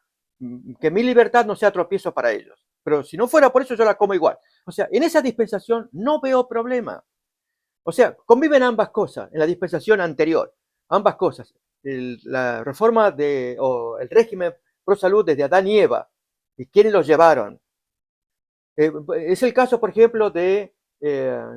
que mi libertad no sea tropiezo para ellos. Pero si no fuera por eso, yo la como igual. O sea, en esa dispensación no veo problema. O sea, conviven ambas cosas en la dispensación anterior. Ambas cosas. La reforma o el régimen pro salud desde Adán y Eva. ¿Y quiénes los llevaron? Es el caso, por ejemplo, de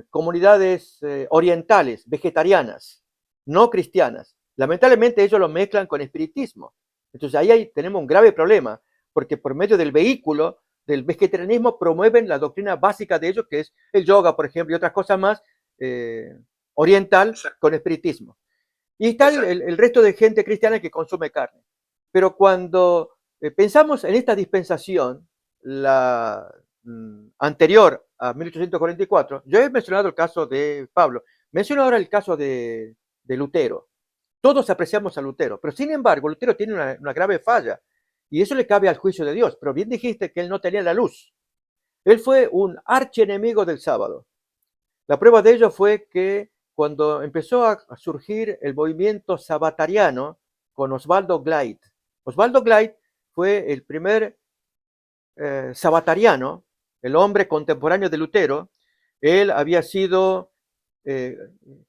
comunidades orientales, vegetarianas, no cristianas. Lamentablemente ellos lo mezclan con espiritismo. Entonces ahí tenemos un grave problema, porque por medio del vehículo del vegetarianismo promueven la doctrina básica de ellos, que es el yoga, por ejemplo, y otras cosas más oriental con espiritismo. Y está el resto de gente cristiana que consume carne. Pero cuando pensamos en esta dispensación, la anterior a 1844, yo he mencionado el caso de Pablo, menciono ahora el caso de Lutero. Todos apreciamos a Lutero, pero sin embargo Lutero tiene una grave falla y eso le cabe al juicio de Dios. Pero bien dijiste que él no tenía la luz. Él fue un archienemigo del sábado. La prueba de ello fue que cuando empezó a surgir el movimiento sabatariano con Osvaldo Gleit. Osvaldo Gleit fue el primer sabatariano, el hombre contemporáneo de Lutero. Él había sido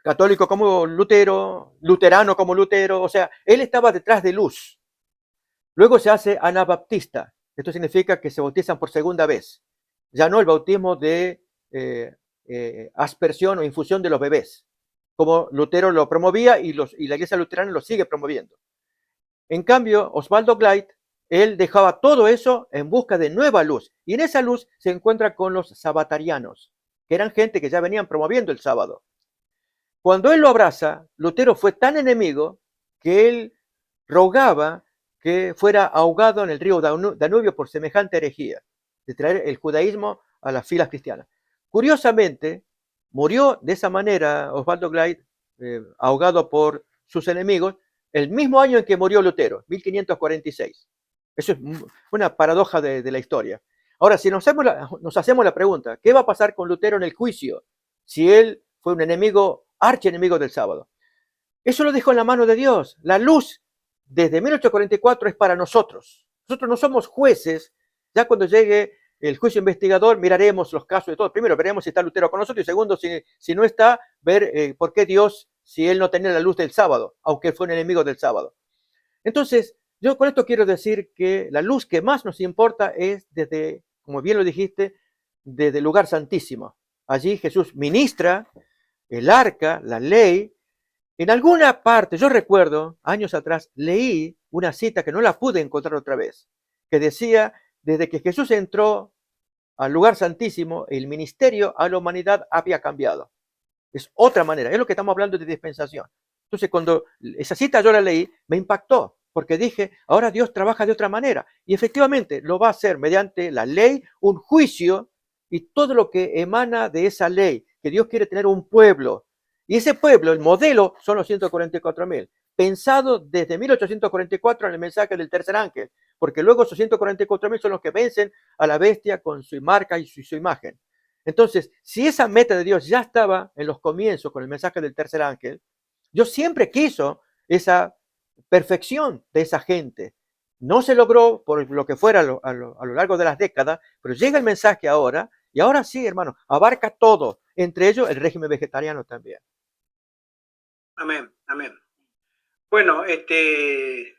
católico como Lutero, luterano como Lutero, o sea, él estaba detrás de luz. Luego se hace anabaptista. Esto significa que se bautizan por segunda vez. Ya no el bautismo de aspersión o infusión de los bebés, como Lutero lo promovía y la iglesia luterana lo sigue promoviendo. En cambio, Osvaldo Gleit, él dejaba todo eso en busca de nueva luz. Y en esa luz se encuentra con los sabatarianos, que eran gente que ya venían promoviendo el sábado. Cuando él lo abraza, Lutero fue tan enemigo que él rogaba que fuera ahogado en el río Danubio por semejante herejía, de traer el judaísmo a las filas cristianas. Curiosamente, murió de esa manera Osvaldo Gleit, ahogado por sus enemigos, el mismo año en que murió Lutero, 1546. Eso es una paradoja de la historia. Ahora, si nos hacemos la pregunta, ¿qué va a pasar con Lutero en el juicio si él fue un enemigo, archienemigo del sábado? Eso lo dejó en la mano de Dios. La luz desde 1844 es para nosotros. Nosotros no somos jueces. Ya cuando llegue el juicio investigador miraremos los casos de todos. Primero veremos si está Lutero con nosotros y segundo, si no está, ver por qué Dios, si él no tenía la luz del sábado, aunque él fue un enemigo del sábado. Entonces, yo con esto quiero decir que la luz que más nos importa es desde, como bien lo dijiste, desde el lugar santísimo. Allí Jesús ministra el arca, la ley. En alguna parte, yo recuerdo, años atrás, leí una cita que no la pude encontrar otra vez, que decía, desde que Jesús entró al lugar santísimo, el ministerio a la humanidad había cambiado. Es otra manera, es lo que estamos hablando de dispensación. Entonces, cuando esa cita yo la leí, me impactó, porque dije, ahora Dios trabaja de otra manera. Y efectivamente lo va a hacer mediante la ley, un juicio, y todo lo que emana de esa ley, que Dios quiere tener un pueblo. Y ese pueblo, el modelo, son los 144.000, pensado desde 1844 en el mensaje del tercer ángel, porque luego esos 144.000 son los que vencen a la bestia con su marca y su imagen. Entonces, si esa meta de Dios ya estaba en los comienzos con el mensaje del tercer ángel, Dios siempre quiso esa perfección de esa gente. No se logró por lo que fuera a lo largo de las décadas, pero llega el mensaje ahora, y ahora sí, hermano, abarca todo, entre ellos el régimen vegetariano también. Amén, amén. Bueno, se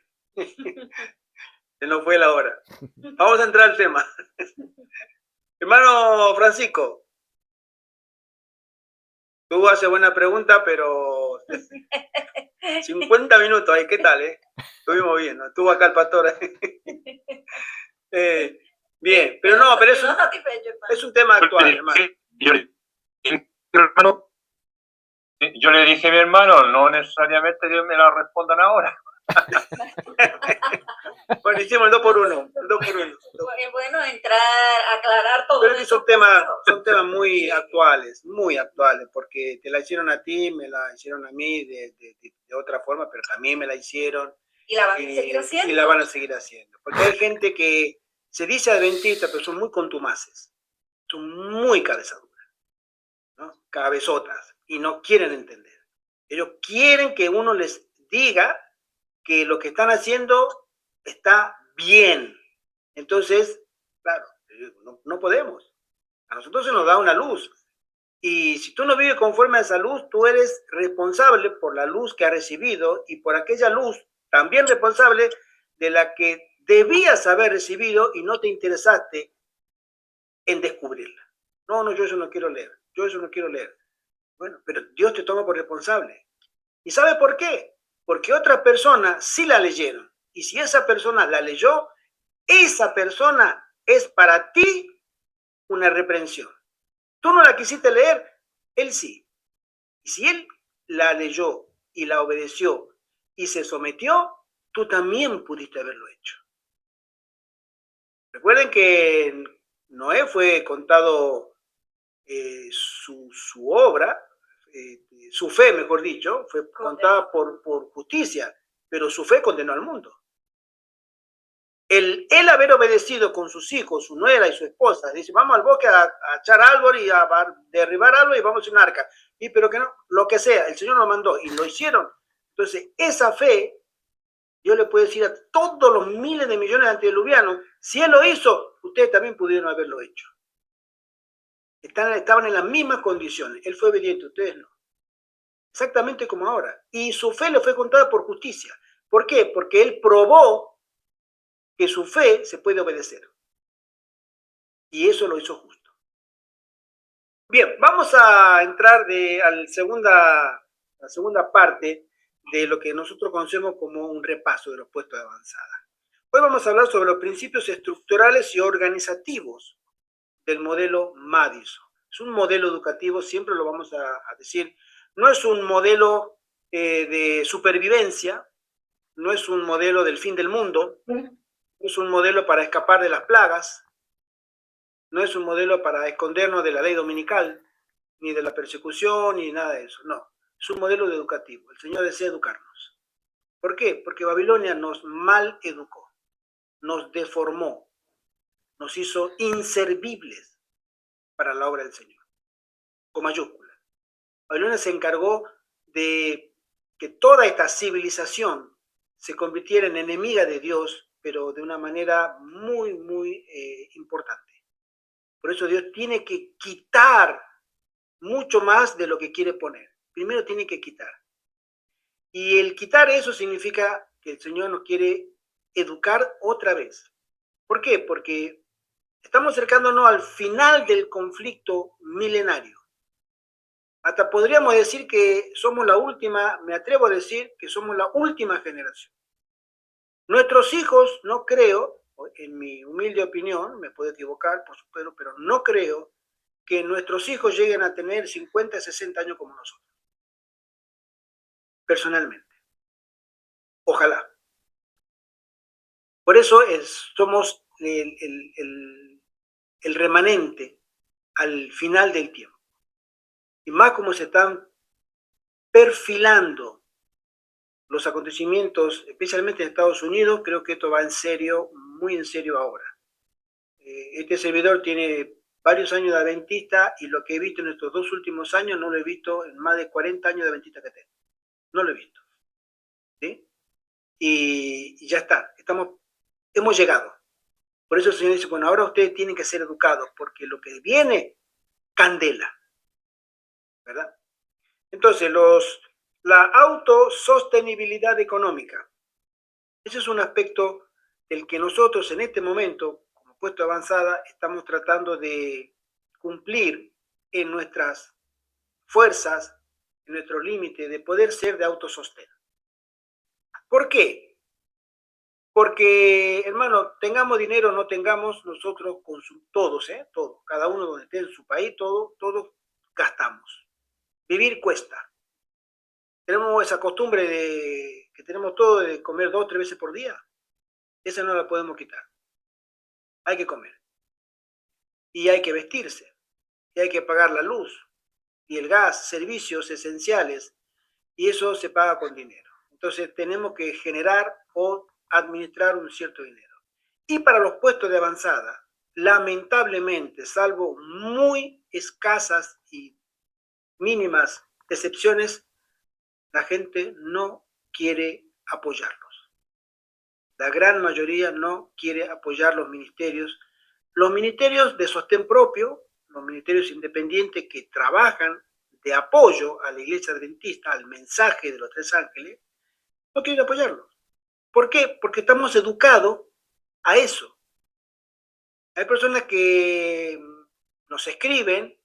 nos fue la hora. Vamos a entrar al tema. Hermano Francisco, tú haces buena pregunta, pero 50 minutos ahí, ¿qué tal, Estuvimos bien, ¿no? Estuvo acá el pastor. Bien, pero no, pero es un tema actual, hermano. Yo le dije a mi hermano, no necesariamente Dios me la respondan ahora. Bueno, hicimos el 2 por 1. Es bueno entrar, aclarar todo. Pero es que son temas muy actuales, porque te la hicieron a ti, me la hicieron a mí de otra forma, pero también me la hicieron. Y la van a seguir haciendo. Y la van a seguir haciendo. Porque hay gente que se dice adventista, pero son muy contumaces, son muy cabezaduras, ¿no? Cabezotas, y no quieren entender. Ellos quieren que uno les diga que lo que están haciendo está bien. Entonces, claro, no podemos. A nosotros se nos da una luz. Y si tú no vives conforme a esa luz, tú eres responsable por la luz que has recibido y por aquella luz también responsable de la que debías haber recibido y no te interesaste en descubrirla. No, yo eso no quiero leer. Bueno, pero Dios te toma por responsable. ¿Y sabe por qué? Porque otras personas sí la leyeron. Y si esa persona la leyó, esa persona es para ti una reprensión. Tú no la quisiste leer, él sí. Y si él la leyó y la obedeció y se sometió, tú también pudiste haberlo hecho. Recuerden que Noé fue contado su obra, su fe, mejor dicho, fue contada por justicia, pero su fe condenó al mundo. Él haber obedecido con sus hijos, su nuera y su esposa, dice, vamos al bosque a echar árbol y a derribar árbol y vamos a un arca. Y pero que no, lo que sea, el Señor lo mandó y lo hicieron. Entonces, esa fe, yo le puedo decir a todos los miles de millones de antediluvianos, si Él lo hizo, ustedes también pudieron haberlo hecho. Estaban en las mismas condiciones. Él fue obediente, ustedes no. Exactamente como ahora. Y su fe le fue contada por justicia. ¿Por qué? Porque Él probó que su fe se puede obedecer. Y eso lo hizo justo. Bien, vamos a entrar a la segunda parte de lo que nosotros conocemos como un repaso de los puestos de avanzada. Hoy vamos a hablar sobre los principios estructurales y organizativos del modelo Madison. Es un modelo educativo, siempre lo vamos a decir, no es un modelo de supervivencia, no es un modelo del fin del mundo, no es un modelo para escapar de las plagas, no es un modelo para escondernos de la ley dominical, ni de la persecución, ni nada de eso, no. Es un modelo educativo. El Señor desea educarnos. ¿Por qué? Porque Babilonia nos mal educó, nos deformó, nos hizo inservibles para la obra del Señor, con mayúsculas. Babilonia se encargó de que toda esta civilización se convirtiera en enemiga de Dios, pero de una manera muy, muy importante. Por eso Dios tiene que quitar mucho más de lo que quiere poner. Primero tiene que quitar. Y el quitar eso significa que el Señor nos quiere educar otra vez. ¿Por qué? Porque estamos acercándonos al final del conflicto milenario. Hasta podríamos decir que somos la última, me atrevo a decir que somos la última generación. Nuestros hijos, no creo, en mi humilde opinión, me puedo equivocar, por supuesto, pero no creo que nuestros hijos lleguen a tener 50, 60 años como nosotros. Personalmente. Ojalá. Por eso somos el remanente al final del tiempo. Y más como se están perfilando los acontecimientos, especialmente en Estados Unidos, creo que esto va en serio, muy en serio ahora. Este servidor tiene varios años de adventista y lo que he visto en estos 2 últimos años no lo he visto en más de 40 años de adventista que tengo. No lo he visto. ¿Sí? Y ya está. Hemos llegado. Por eso el Señor dice, bueno, ahora ustedes tienen que ser educados, porque lo que viene, candela. ¿Verdad? Entonces, la autosostenibilidad económica. Ese es un aspecto del que nosotros en este momento, como puesto avanzada, estamos tratando de cumplir en nuestras fuerzas, en nuestro límite, de poder ser de autosostén. ¿Por qué? Porque, hermano, tengamos dinero o no tengamos, nosotros todos, todos, cada uno donde esté en su país, todos gastamos. Vivir cuesta. Tenemos esa costumbre que tenemos todos de comer 2 o 3 veces por día. Esa no la podemos quitar. Hay que comer. Y hay que vestirse. Y hay que pagar la luz y el gas, servicios esenciales. Y eso se paga con dinero. Entonces tenemos que generar o administrar un cierto dinero. Y para los puestos de avanzada, lamentablemente, salvo muy escasas y mínimas excepciones, la gente no quiere apoyarlos. La gran mayoría no quiere apoyar los ministerios de sostén propio, los ministerios independientes que trabajan de apoyo a la Iglesia Adventista, al mensaje de los 3 ángeles, no quieren apoyarlos. ¿Por qué? Porque estamos educados a eso. Hay personas que nos escriben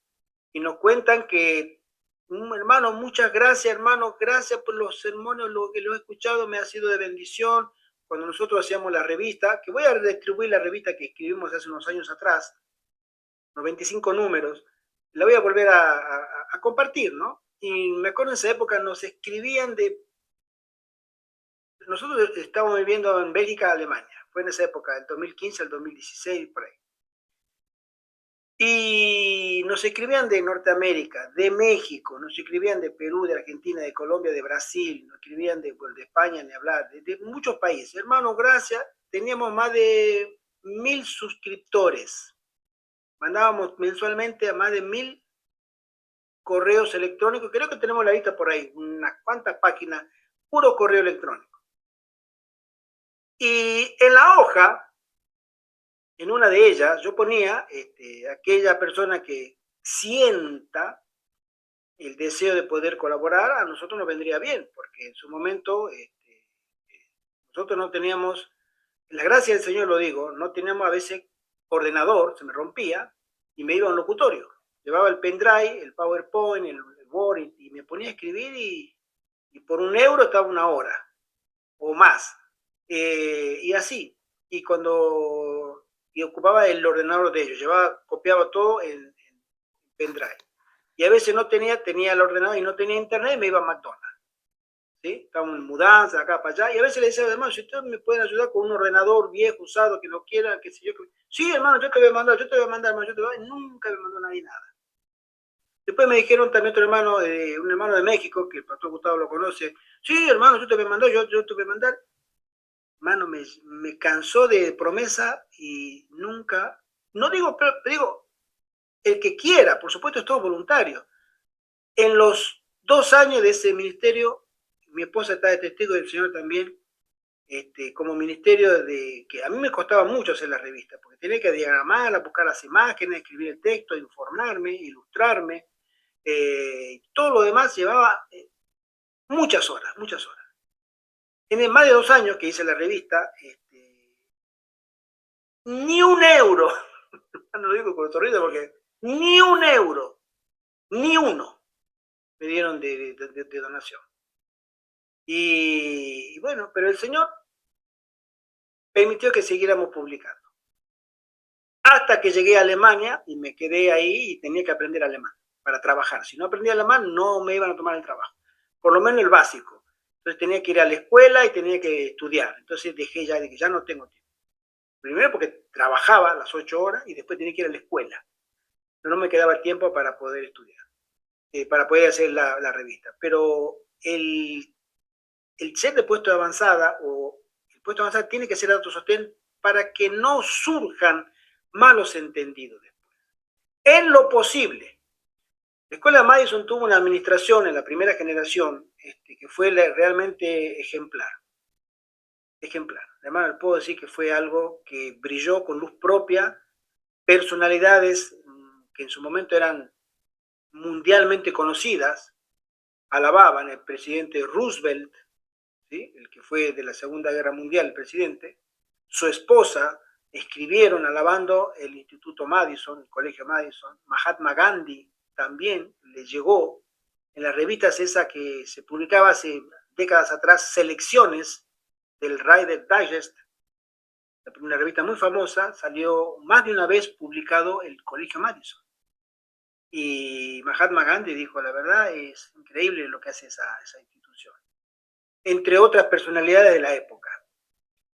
y nos cuentan que, hermano, muchas gracias, hermano, gracias por los sermones, lo que lo he escuchado me ha sido de bendición. Cuando nosotros hacíamos la revista, que voy a redistribuir la revista que escribimos hace unos años atrás, 95 números, la voy a volver a compartir, ¿no? Y me acuerdo en esa época nos escribían nosotros estábamos viviendo en Bélgica, Alemania, fue en esa época, del 2015 al 2016, por ahí. Y nos escribían de Norteamérica, de México, nos escribían de Perú, de Argentina, de Colombia, de Brasil, nos escribían de España, ni hablar, de muchos países. Hermano, gracias, teníamos más de 1000 suscriptores. Mandábamos mensualmente a más de 1000 correos electrónicos. Creo que tenemos la lista por ahí, unas cuantas páginas, puro correo electrónico. Y en la hoja, en una de ellas, yo ponía aquella persona que sienta el deseo de poder colaborar, a nosotros nos vendría bien, porque en su momento nosotros no teníamos, la gracia del Señor lo digo, no teníamos a veces ordenador, se me rompía, y me iba a un locutorio. Llevaba el pendrive, el PowerPoint, el Word, y me ponía a escribir, y por €1 estaba 1 hora, o más. Y así. Y ocupaba el ordenador de ellos, copiaba todo en pendrive. Y a veces tenía el ordenador y no tenía internet, y me iba a McDonald's. ¿Sí? Estaba en mudanza, acá para allá, y a veces le decía, hermano, si ustedes me pueden ayudar con un ordenador viejo, usado, que no quiera, qué sé yo. Sí, hermano, yo te voy a mandar, hermano, nunca me mandó nadie nada. Después me dijeron también otro hermano, un hermano de México, que el pastor Gustavo lo conoce, sí, hermano, yo te voy a mandar, yo te voy a mandar. Hermano, me cansó de promesa y nunca, no digo, pero digo, el que quiera, por supuesto es todo voluntario. En los 2 años de ese ministerio, mi esposa está de testigo del Señor también, como ministerio que a mí me costaba mucho hacer la revista, porque tenía que diagramarla, buscar las imágenes, escribir el texto, informarme, ilustrarme, todo lo demás llevaba muchas horas. En más de 2 años que hice la revista, ni €1, no lo digo con sonrisa porque ni €1, ni uno me dieron de donación. Y bueno, pero el Señor permitió que siguiéramos publicando. Hasta que llegué a Alemania y me quedé ahí y tenía que aprender alemán para trabajar. Si no aprendía alemán, no me iban a tomar el trabajo. Por lo menos el básico. Entonces tenía que ir a la escuela y tenía que estudiar. Entonces dije ya no tengo tiempo. Primero porque trabajaba las 8 horas y después tenía que ir a la escuela. No me quedaba tiempo para poder estudiar, para poder hacer la revista. Pero el ser de puesto de avanzada o el puesto de avanzada tiene que ser autosostén para que no surjan malos entendidos después. En lo posible, La escuela Madison tuvo una administración en la primera generación que fue realmente ejemplar. Ejemplar. Además, puedo decir que fue algo que brilló con luz propia, personalidades que en su momento eran mundialmente conocidas, alababan el presidente Roosevelt, ¿sí? El que fue de la Segunda Guerra Mundial, el presidente, su esposa, escribieron alabando el Instituto Madison, el Colegio Madison. Mahatma Gandhi también le llegó en las revistas esas que se publicaba hace décadas atrás, selecciones del Reader's Digest, una revista muy famosa, salió más de una vez publicado el Colegio Madison. Y Mahatma Gandhi dijo, la verdad es increíble lo que hace esa institución. Entre otras personalidades de la época.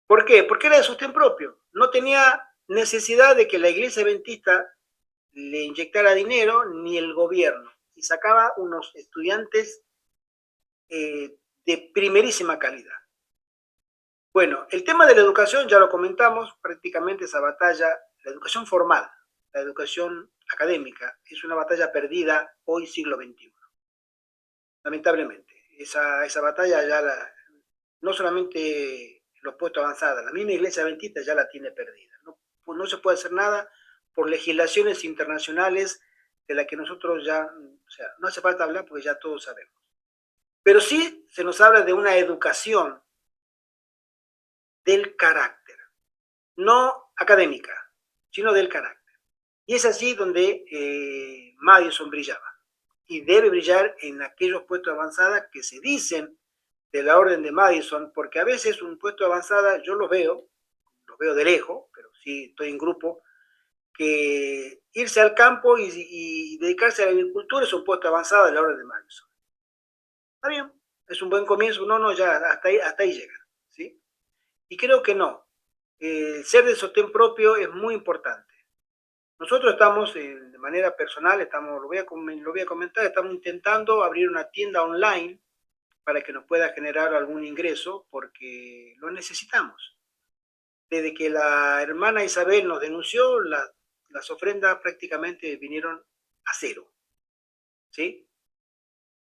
¿Por qué? Porque era de sostén propio. No tenía necesidad de que la iglesia adventista le inyectara dinero ni el gobierno. Y sacaba unos estudiantes de primerísima calidad. Bueno, el tema de la educación ya lo comentamos, prácticamente esa batalla, la educación formal, la educación académica, es una batalla perdida hoy siglo XXI. Lamentablemente, esa batalla ya no solamente los puestos avanzados, la misma iglesia adventista ya la tiene perdida. No se puede hacer nada por legislaciones internacionales de las que nosotros ya, o sea, no hace falta hablar porque ya todos sabemos. Pero sí se nos habla de una educación del carácter, no académica, sino del carácter. Y es así donde Madison brillaba. Y debe brillar en aquellos puestos de avanzada que se dicen de la orden de Madison, porque a veces un puesto de avanzada, yo lo veo de lejos, pero sí estoy en grupo, que irse al campo y dedicarse a la agricultura es un puesto avanzado de la orden de Madison. Está bien, es un buen comienzo, ya hasta ahí llega, ¿sí? Y creo que no. Ser de sostén propio es muy importante. Nosotros estamos, de manera personal, lo voy a comentar, estamos intentando abrir una tienda online para que nos pueda generar algún ingreso, porque lo necesitamos. Desde que la hermana Isabel nos denunció, las ofrendas prácticamente vinieron a cero, ¿sí?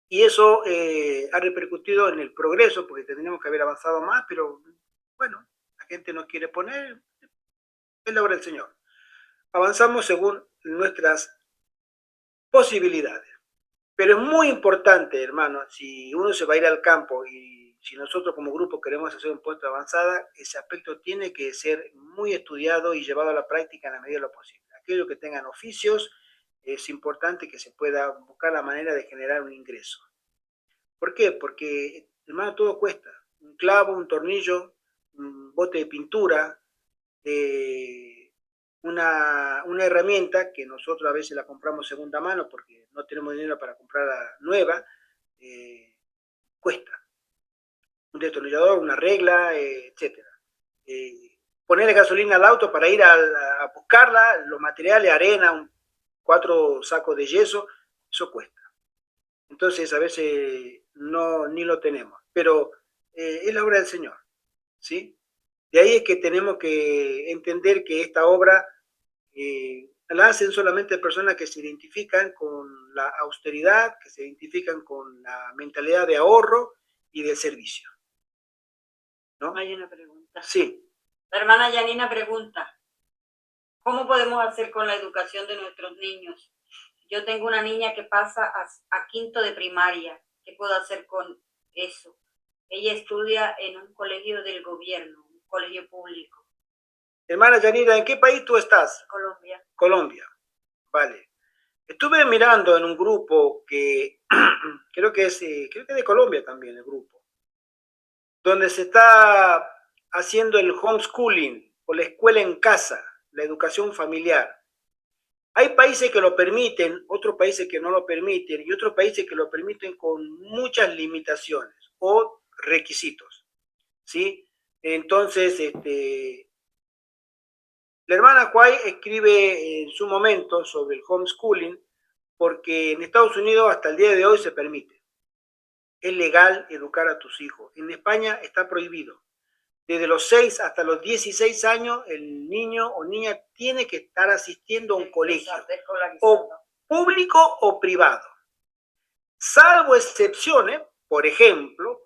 Y eso ha repercutido en el progreso, porque tendríamos que haber avanzado más, pero bueno, la gente no quiere poner, es la obra del Señor. Avanzamos según nuestras posibilidades. Pero es muy importante, hermano, si uno se va a ir al campo y si nosotros como grupo queremos hacer un puesto de avanzada, ese aspecto tiene que ser muy estudiado y llevado a la práctica en la medida de lo posible. Aquellos que tengan oficios, es importante que se pueda buscar la manera de generar un ingreso. ¿Por qué? Porque, hermano, todo cuesta. Un clavo, un tornillo, un bote de pintura, una herramienta que nosotros a veces la compramos segunda mano porque no tenemos dinero para comprarla nueva, cuesta. Un destornillador, una regla, etc. Ponerle gasolina al auto para ir a buscarla, los materiales, arena, 4 sacos de yeso, eso cuesta. Entonces a veces ni lo tenemos, pero es la obra del Señor, ¿sí? De ahí es que tenemos que entender que esta obra la hacen solamente personas que se identifican con la austeridad, que se identifican con la mentalidad de ahorro y de servicio, ¿no? Hay una pregunta. Sí. La hermana Yanina pregunta, ¿cómo podemos hacer con la educación de nuestros niños? Yo tengo una niña que pasa a 5º de primaria. ¿Qué puedo hacer con eso? Ella estudia en un colegio del gobierno, un colegio público. Hermana Yanira, ¿en qué país tú estás? Colombia. Colombia. Vale. Estuve mirando en un grupo que creo que es de Colombia también el grupo, donde se está haciendo el homeschooling o la escuela en casa, la educación familiar. Hay países que lo permiten, otros países que no lo permiten y otros países que lo permiten con muchas limitaciones o requisitos, ¿sí? Entonces, la hermana Huay escribe en su momento sobre el homeschooling porque en Estados Unidos hasta el día de hoy se permite. Es legal educar a tus hijos. En España está prohibido. Desde los 6 hasta los 16 años, el niño o niña tiene que estar asistiendo a un colegio, o público o privado. Salvo excepciones, por ejemplo,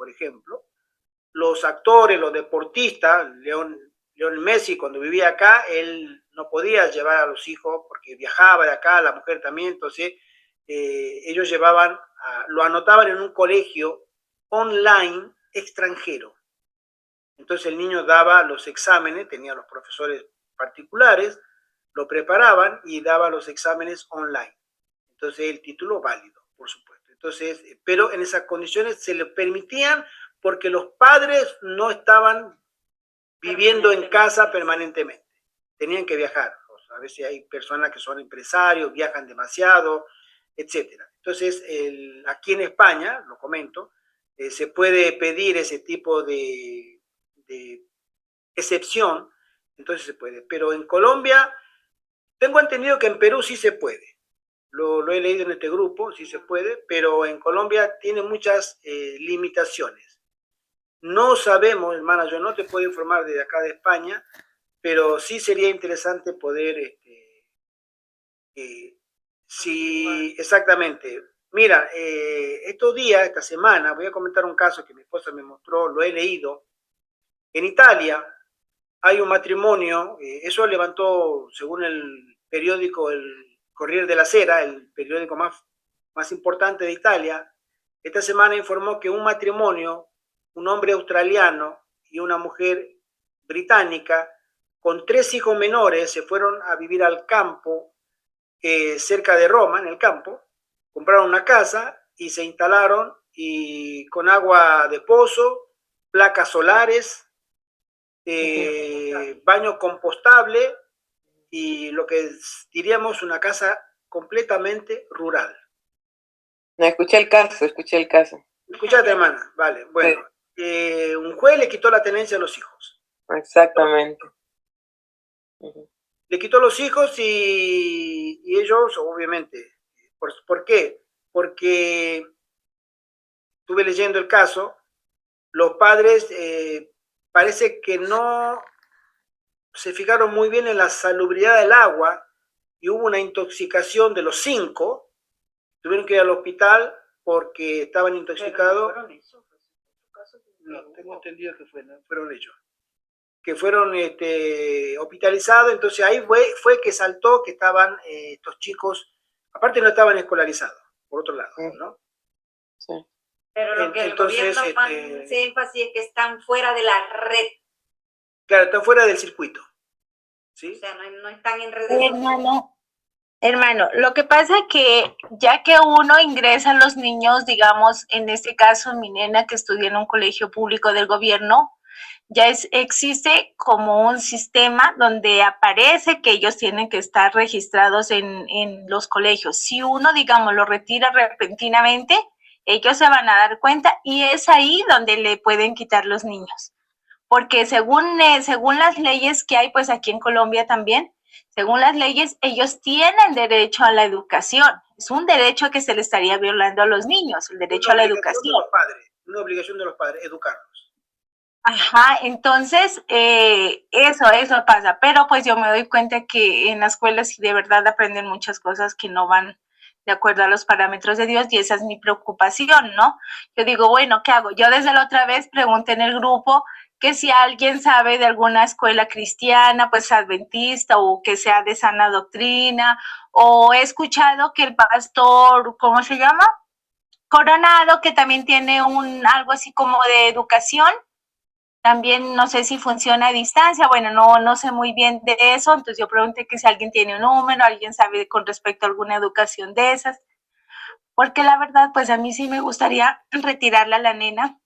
los actores, los deportistas, León Messi cuando vivía acá, él no podía llevar a los hijos porque viajaba de acá, la mujer también, entonces ellos lo anotaban en un colegio online extranjero. Entonces el niño daba los exámenes, tenía los profesores particulares, lo preparaban y daba los exámenes online. Entonces el título válido, por supuesto. Entonces, pero en esas condiciones se le permitían porque los padres no estaban viviendo en casa permanentemente. Tenían que viajar. A veces hay personas que son empresarios, viajan demasiado, etcétera. Entonces, aquí en España, lo comento, se puede pedir ese tipo de excepción, entonces se puede. Pero en Colombia, tengo entendido que en Perú sí se puede. Lo he leído en este grupo, sí se puede, pero en Colombia tiene muchas limitaciones. No sabemos, hermana, yo no te puedo informar desde acá de España, pero sí sería interesante poder, sí, exactamente. Mira, estos días, esta semana, voy a comentar un caso que mi esposa me mostró, lo he leído. En Italia hay un matrimonio, eso levantó, según el periódico, el Corriere della Sera, el periódico más importante de Italia, esta semana informó que un matrimonio, un hombre australiano y una mujer británica, con 3 hijos menores, se fueron a vivir al campo, cerca de Roma, en el campo, compraron una casa y se instalaron y con agua de pozo, placas solares, baño compostable y lo que diríamos una casa completamente rural. No, escuché el caso. Escuchate, hermana, vale, bueno, sí. Un juez le quitó la tenencia a los hijos. Exactamente. Le quitó los hijos y ellos, obviamente, ¿por qué? Porque estuve leyendo el caso, los padres parece que no se fijaron muy bien en la salubridad del agua y hubo una intoxicación de los 5, tuvieron que ir al hospital porque estaban intoxicados. No, tengo entendido que fueron ellos, que fueron hospitalizados, entonces ahí fue que saltó que estaban estos chicos, aparte no estaban escolarizados, por otro lado, ¿no? Sí. Pero lo que Entonces, el gobierno más hace énfasis es que están fuera de la red. Claro, están fuera del circuito. ¿Sí? O sea, no están en redes. Hermano, lo que pasa es que ya que uno ingresa a los niños, digamos, en este caso mi nena que estudia en un colegio público del gobierno, ya existe como un sistema donde aparece que ellos tienen que estar registrados en los colegios. Si uno, digamos, lo retira repentinamente, ellos se van a dar cuenta y es ahí donde le pueden quitar los niños. Porque según las leyes que hay, pues aquí en Colombia también, según las leyes, ellos tienen derecho a la educación. Es un derecho que se le estaría violando a los niños, el derecho a la educación. Una obligación de los padres, educarlos. Ajá, entonces eso pasa, pero pues yo me doy cuenta que en la escuela sí de verdad aprenden muchas cosas que no van de acuerdo a los parámetros de Dios y esa es mi preocupación, ¿no? Yo digo, bueno, ¿qué hago? Yo desde la otra vez pregunté en el grupo que si alguien sabe de alguna escuela cristiana, pues adventista o que sea de sana doctrina, o he escuchado que el pastor, ¿cómo se llama? Coronado, que también tiene algo así como de educación. También no sé si funciona a distancia, bueno, no sé muy bien de eso, entonces yo pregunté que si alguien tiene un número, alguien sabe con respecto a alguna educación de esas, porque la verdad, pues a mí sí me gustaría retirarle a la nena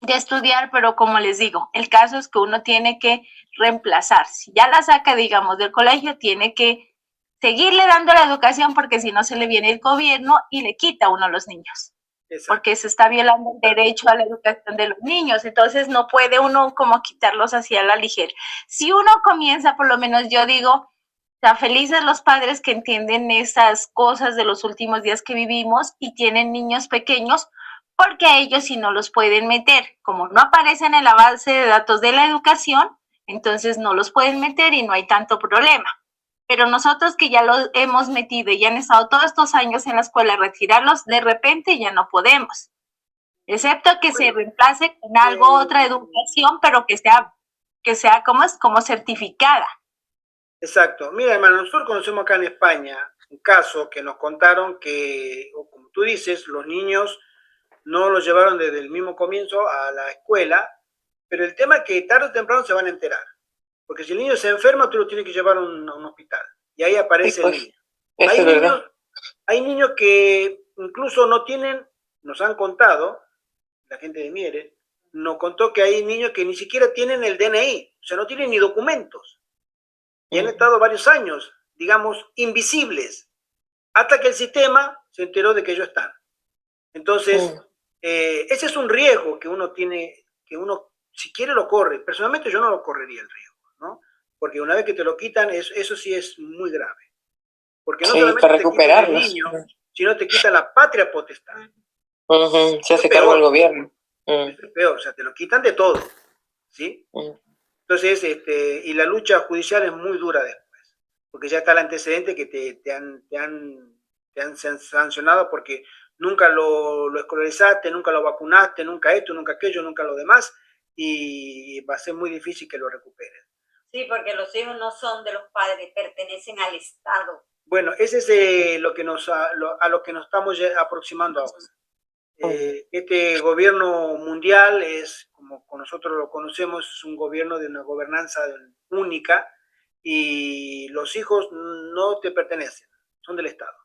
de estudiar, pero como les digo, el caso es que uno tiene que reemplazar, si ya la saca, digamos, del colegio, tiene que seguirle dando la educación porque si no se le viene el gobierno y le quita a uno a los niños. Exacto. Porque se está violando el derecho a la educación de los niños, entonces no puede uno como quitarlos así a la ligera. Si uno comienza, por lo menos yo digo, o sea, felices los padres que entienden esas cosas de los últimos días que vivimos y tienen niños pequeños, porque ellos sí no los pueden meter, como no aparecen en la base de datos de la educación, entonces no los pueden meter y no hay tanto problema. Pero nosotros que ya los hemos metido y han estado todos estos años en la escuela, retirarlos de repente ya no podemos. Excepto que se reemplace con algo, otra educación, pero que sea como certificada. Exacto. Mira, hermano, nosotros conocemos acá en España un caso que nos contaron que, o como tú dices, los niños no los llevaron desde el mismo comienzo a la escuela, pero el tema es que tarde o temprano se van a enterar. Porque si el niño se enferma, tú lo tienes que llevar a un hospital. Y ahí aparece Sí, pues, el niño. eso es verdad. Hay niños que incluso no tienen, nos han contado, la gente de Mieres, nos contó que hay niños que ni siquiera tienen el DNI, o sea, no tienen ni documentos. Y han estado varios años, digamos, invisibles, hasta que el sistema se enteró de que ellos están. Entonces, ese es un riesgo que uno tiene, que uno, si quiere, lo corre. Personalmente yo no lo correría el riesgo, ¿no? Porque una vez que te lo quitan, eso sí es muy grave. Porque no Sí, solamente para te quitan el recuperarlos. niño, sino te quitan la patria potestad. Se hace cargo el gobierno. Eso es peor, o sea, te lo quitan de todo, ¿sí? Entonces, y la lucha judicial es muy dura después, porque ya está el antecedente que te han sancionado porque nunca lo escolarizaste, nunca lo vacunaste, nunca esto, nunca aquello, nunca lo demás, y va a ser muy difícil que lo recuperes. Sí, porque los hijos no son de los padres, pertenecen al Estado. Bueno, ese es lo que a lo que nos estamos aproximando ahora. Este gobierno mundial es, como nosotros lo conocemos, es un gobierno de una gobernanza única y los hijos no te pertenecen, son del Estado.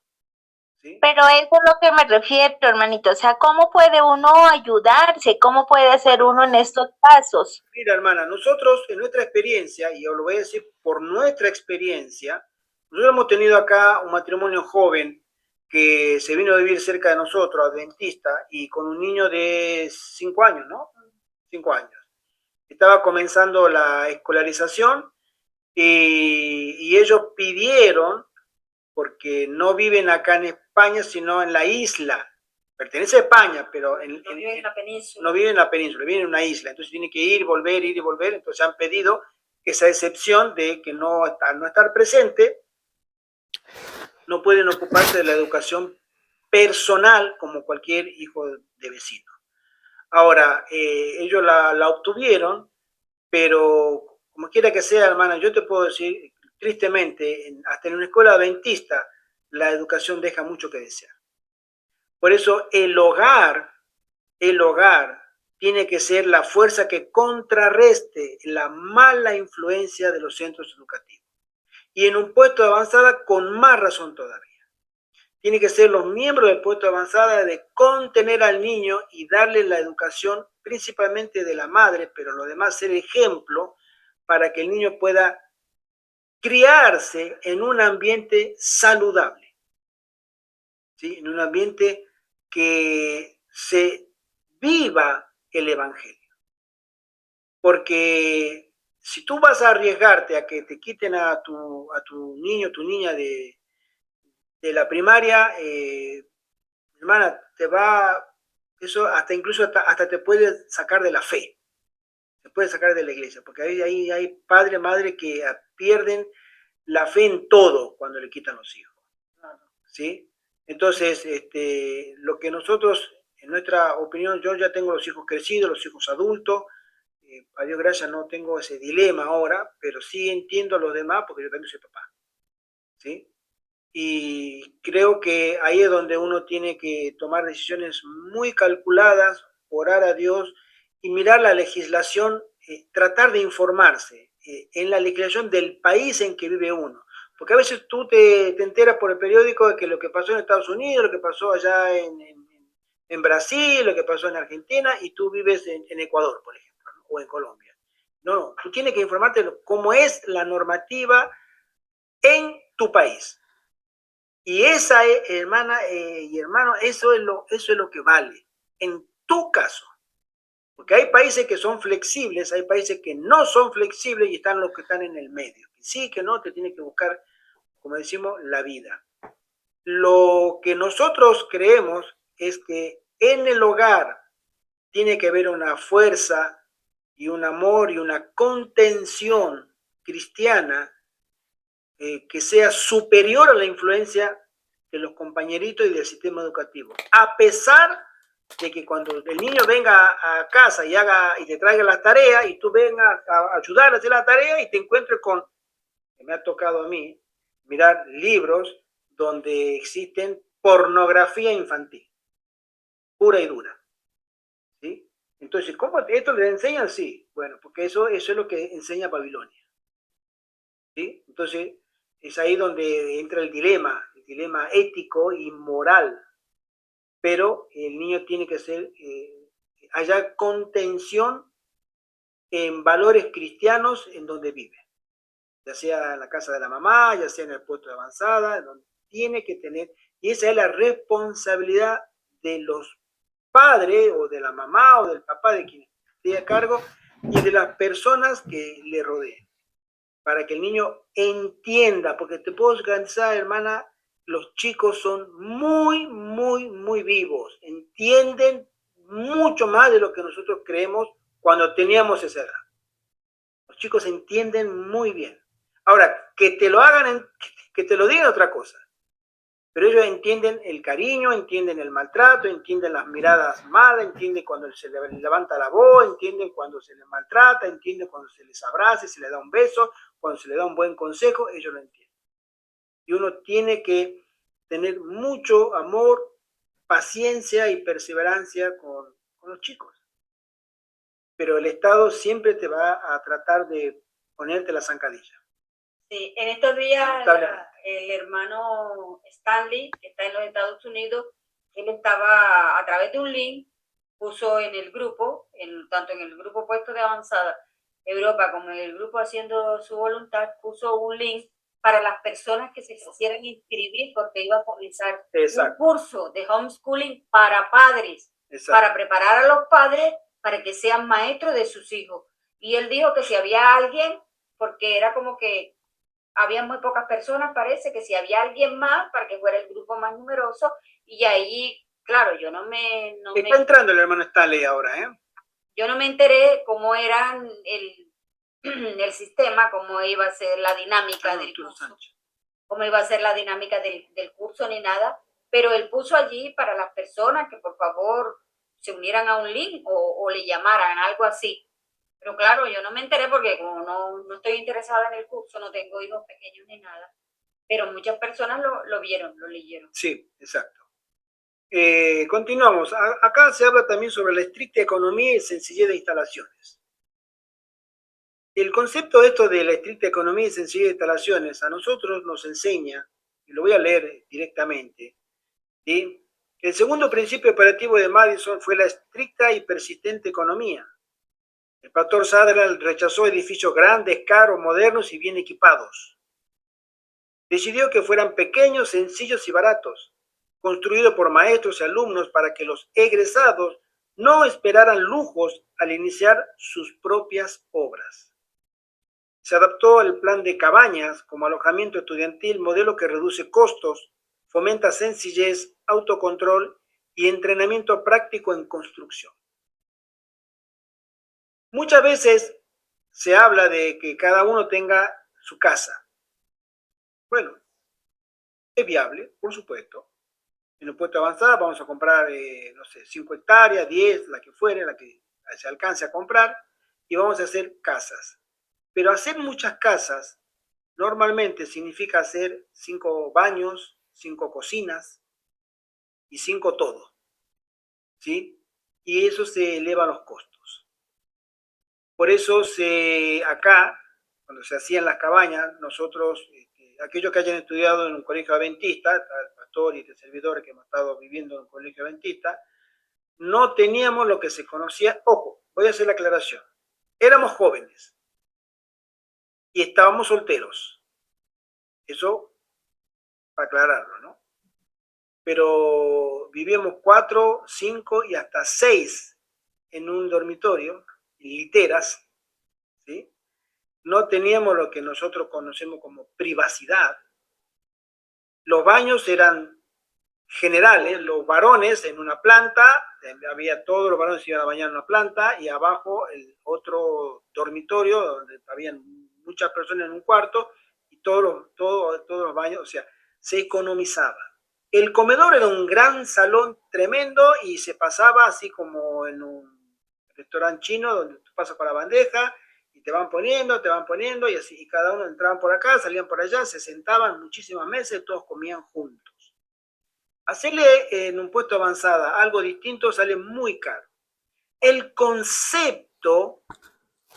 ¿Sí? Pero eso es lo que me refiero, hermanito. O sea, ¿cómo puede uno ayudarse? ¿Cómo puede hacer uno en estos casos? Mira, hermana, nosotros en nuestra experiencia, y yo lo voy a decir por nuestra experiencia, nosotros hemos tenido acá un matrimonio joven que se vino a vivir cerca de nosotros, adventista, y con un niño de 5 años, ¿no? 5 años. Estaba comenzando la escolarización y ellos pidieron, porque no viven acá en España, sino en la isla. Pertenece a España, pero No viven en la península. no viven en la península, viven en una isla. Entonces tienen que ir y volver. Entonces han pedido esa excepción de que al no estar presente, no pueden ocuparse de la educación personal como cualquier hijo de vecino. Ahora, ellos la obtuvieron, pero como quiera que sea, hermana, yo te puedo decir, tristemente, hasta en una escuela adventista, la educación deja mucho que desear. Por eso el hogar tiene que ser la fuerza que contrarreste la mala influencia de los centros educativos. Y en un puesto de avanzada, con más razón todavía. Tiene que ser los miembros del puesto de avanzada de contener al niño y darle la educación, principalmente de la madre, pero lo demás ser ejemplo para que el niño pueda criarse en un ambiente saludable, ¿sí? En un ambiente que se viva el evangelio. Porque si tú vas a arriesgarte a que te quiten a tu niño, tu niña de la primaria, hermana, eso incluso hasta te puede sacar de la fe, te puede sacar de la iglesia, porque ahí hay padre, madre que pierden la fe en todo cuando le quitan los hijos, ¿sí? Entonces, lo que nosotros, en nuestra opinión, yo ya tengo los hijos crecidos, los hijos adultos, a Dios gracias no tengo ese dilema ahora, pero sí entiendo a los demás porque yo también soy papá, ¿sí? Y creo que ahí es donde uno tiene que tomar decisiones muy calculadas, orar a Dios y mirar la legislación, tratar de informarse en la legislación del país en que vive uno. Porque a veces tú te enteras por el periódico de que lo que pasó en Estados Unidos, lo que pasó allá en Brasil, lo que pasó en Argentina, y tú vives en Ecuador, por ejemplo, ¿no? O en Colombia. No, tú tienes que informarte de cómo es la normativa en tu país. Y esa, hermana y hermano, eso es lo que vale en tu caso. Porque hay países que son flexibles, hay países que no son flexibles y están los que están en el medio. Sí, que no, te tiene que buscar, como decimos, la vida. Lo que nosotros creemos es que en el hogar tiene que haber una fuerza y un amor y una contención cristiana que sea superior a la influencia de los compañeritos y del sistema educativo. A pesar de que cuando el niño venga a casa y te traiga las tareas y tú vengas a ayudar a hacer la tarea y te encuentres con, que me ha tocado a mí, mirar libros donde existen pornografía infantil, pura y dura. ¿Sí? Entonces, ¿cómo esto le enseñan? Sí, bueno, porque eso es lo que enseña Babilonia. ¿Sí? Entonces, es ahí donde entra el dilema ético y moral. Pero el niño tiene que ser, haya contención en valores cristianos en donde vive. Ya sea en la casa de la mamá, ya sea en el puesto de avanzada, donde tiene que tener, y esa es la responsabilidad de los padres o de la mamá o del papá de quien esté a cargo y de las personas que le rodeen, para que el niño entienda, porque te puedo garantizar, hermana, los chicos son muy, muy, muy vivos, entienden mucho más de lo que nosotros creemos cuando teníamos esa edad. Los chicos entienden muy bien. Ahora, que te lo hagan, que te lo digan otra cosa, pero ellos entienden el cariño, entienden el maltrato, entienden las miradas malas, entienden cuando se le levanta la voz, entienden cuando se les maltrata, entienden cuando se les abraza, se les da un beso, cuando se les da un buen consejo, ellos lo entienden. Y uno tiene que tener mucho amor, paciencia y perseverancia con los chicos. Pero el Estado siempre te va a tratar de ponerte la zancadilla. Sí, en estos días el hermano Stanley, que está en los Estados Unidos, él estaba a través de un link, puso en el grupo, tanto en el grupo puesto de avanzada Europa como en el grupo haciendo su voluntad, puso un link para las personas que se quisieran inscribir porque iba a comenzar un curso de homeschooling para padres, para preparar a los padres para que sean maestros de sus hijos. Y él dijo que si había alguien, porque era como que había muy pocas personas, parece que si había alguien más para que fuera el grupo más numeroso, y ahí, claro, yo no me... Está entrando el hermano Stanley ahora, ¿eh? Yo no me enteré cómo era el sistema, cómo iba a ser la dinámica del curso, cómo iba a ser la dinámica del curso ni nada, pero él puso allí para las personas que por favor se unieran a un link o le llamaran, algo así. Pero claro, yo no me enteré porque como no estoy interesada en el curso, no tengo hijos pequeños ni nada, pero muchas personas lo vieron, lo leyeron. Sí, exacto. Continuamos. Acá se habla también sobre la estricta economía y sencillez de instalaciones. El concepto de la estricta economía y sencillez de instalaciones a nosotros nos enseña, y lo voy a leer directamente, ¿sí? El segundo principio operativo de Madison fue la estricta y persistente economía. El pastor Sutherland rechazó edificios grandes, caros, modernos y bien equipados. Decidió que fueran pequeños, sencillos y baratos, construidos por maestros y alumnos para que los egresados no esperaran lujos al iniciar sus propias obras. Se adaptó el plan de cabañas como alojamiento estudiantil, modelo que reduce costos, fomenta sencillez, autocontrol y entrenamiento práctico en construcción. Muchas veces se habla de que cada uno tenga su casa. Bueno, es viable, por supuesto. En el puesto avanzado vamos a comprar, 5 hectáreas, 10, la que fuere, la que se alcance a comprar, y vamos a hacer casas. Pero hacer muchas casas normalmente significa hacer 5 baños, 5 cocinas y 5 todo, ¿sí? Y eso se eleva los costos. Por eso acá, cuando se hacían las cabañas, nosotros, aquellos que hayan estudiado en un colegio adventista, el pastor y este servidor que hemos estado viviendo en un colegio adventista, no teníamos lo que se conocía, ojo, voy a hacer la aclaración, éramos jóvenes y estábamos solteros, eso para aclararlo, ¿no? Pero vivíamos 4, 5 y hasta 6 en un dormitorio, literas, ¿sí? No teníamos lo que nosotros conocemos como privacidad. Los baños eran generales, los varones en una planta, todos los varones se iban a bañar en una planta, y abajo el otro dormitorio donde habían muchas personas en un cuarto, y todos los baños, o sea, se economizaba. El comedor era un gran salón tremendo y se pasaba así como en un restaurante chino donde tú pasas con la bandeja y te van poniendo y así, y cada uno entraban por acá, salían por allá, se sentaban muchísimas mesas y todos comían juntos. Hacerle en un puesto avanzada algo distinto sale muy caro. El concepto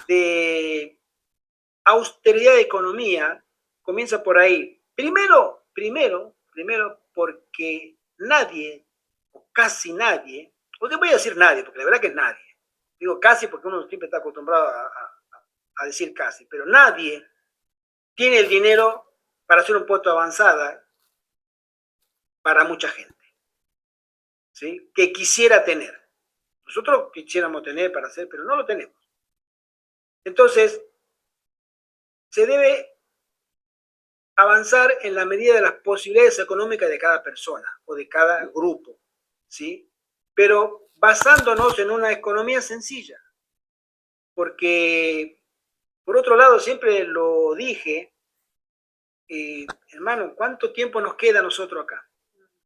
de austeridad de economía comienza por ahí. Primero, porque nadie, o casi nadie, o te voy a decir nadie, porque la verdad que es nadie. Digo casi porque uno siempre está acostumbrado a decir casi, pero nadie tiene el dinero para hacer un puesto avanzada para mucha gente, ¿sí? Que quisiera tener. Nosotros quisiéramos tener para hacer, pero no lo tenemos. Entonces, se debe avanzar en la medida de las posibilidades económicas de cada persona o de cada grupo, ¿sí? Pero basándonos en una economía sencilla. Porque, por otro lado, siempre lo dije, hermano, ¿cuánto tiempo nos queda a nosotros acá?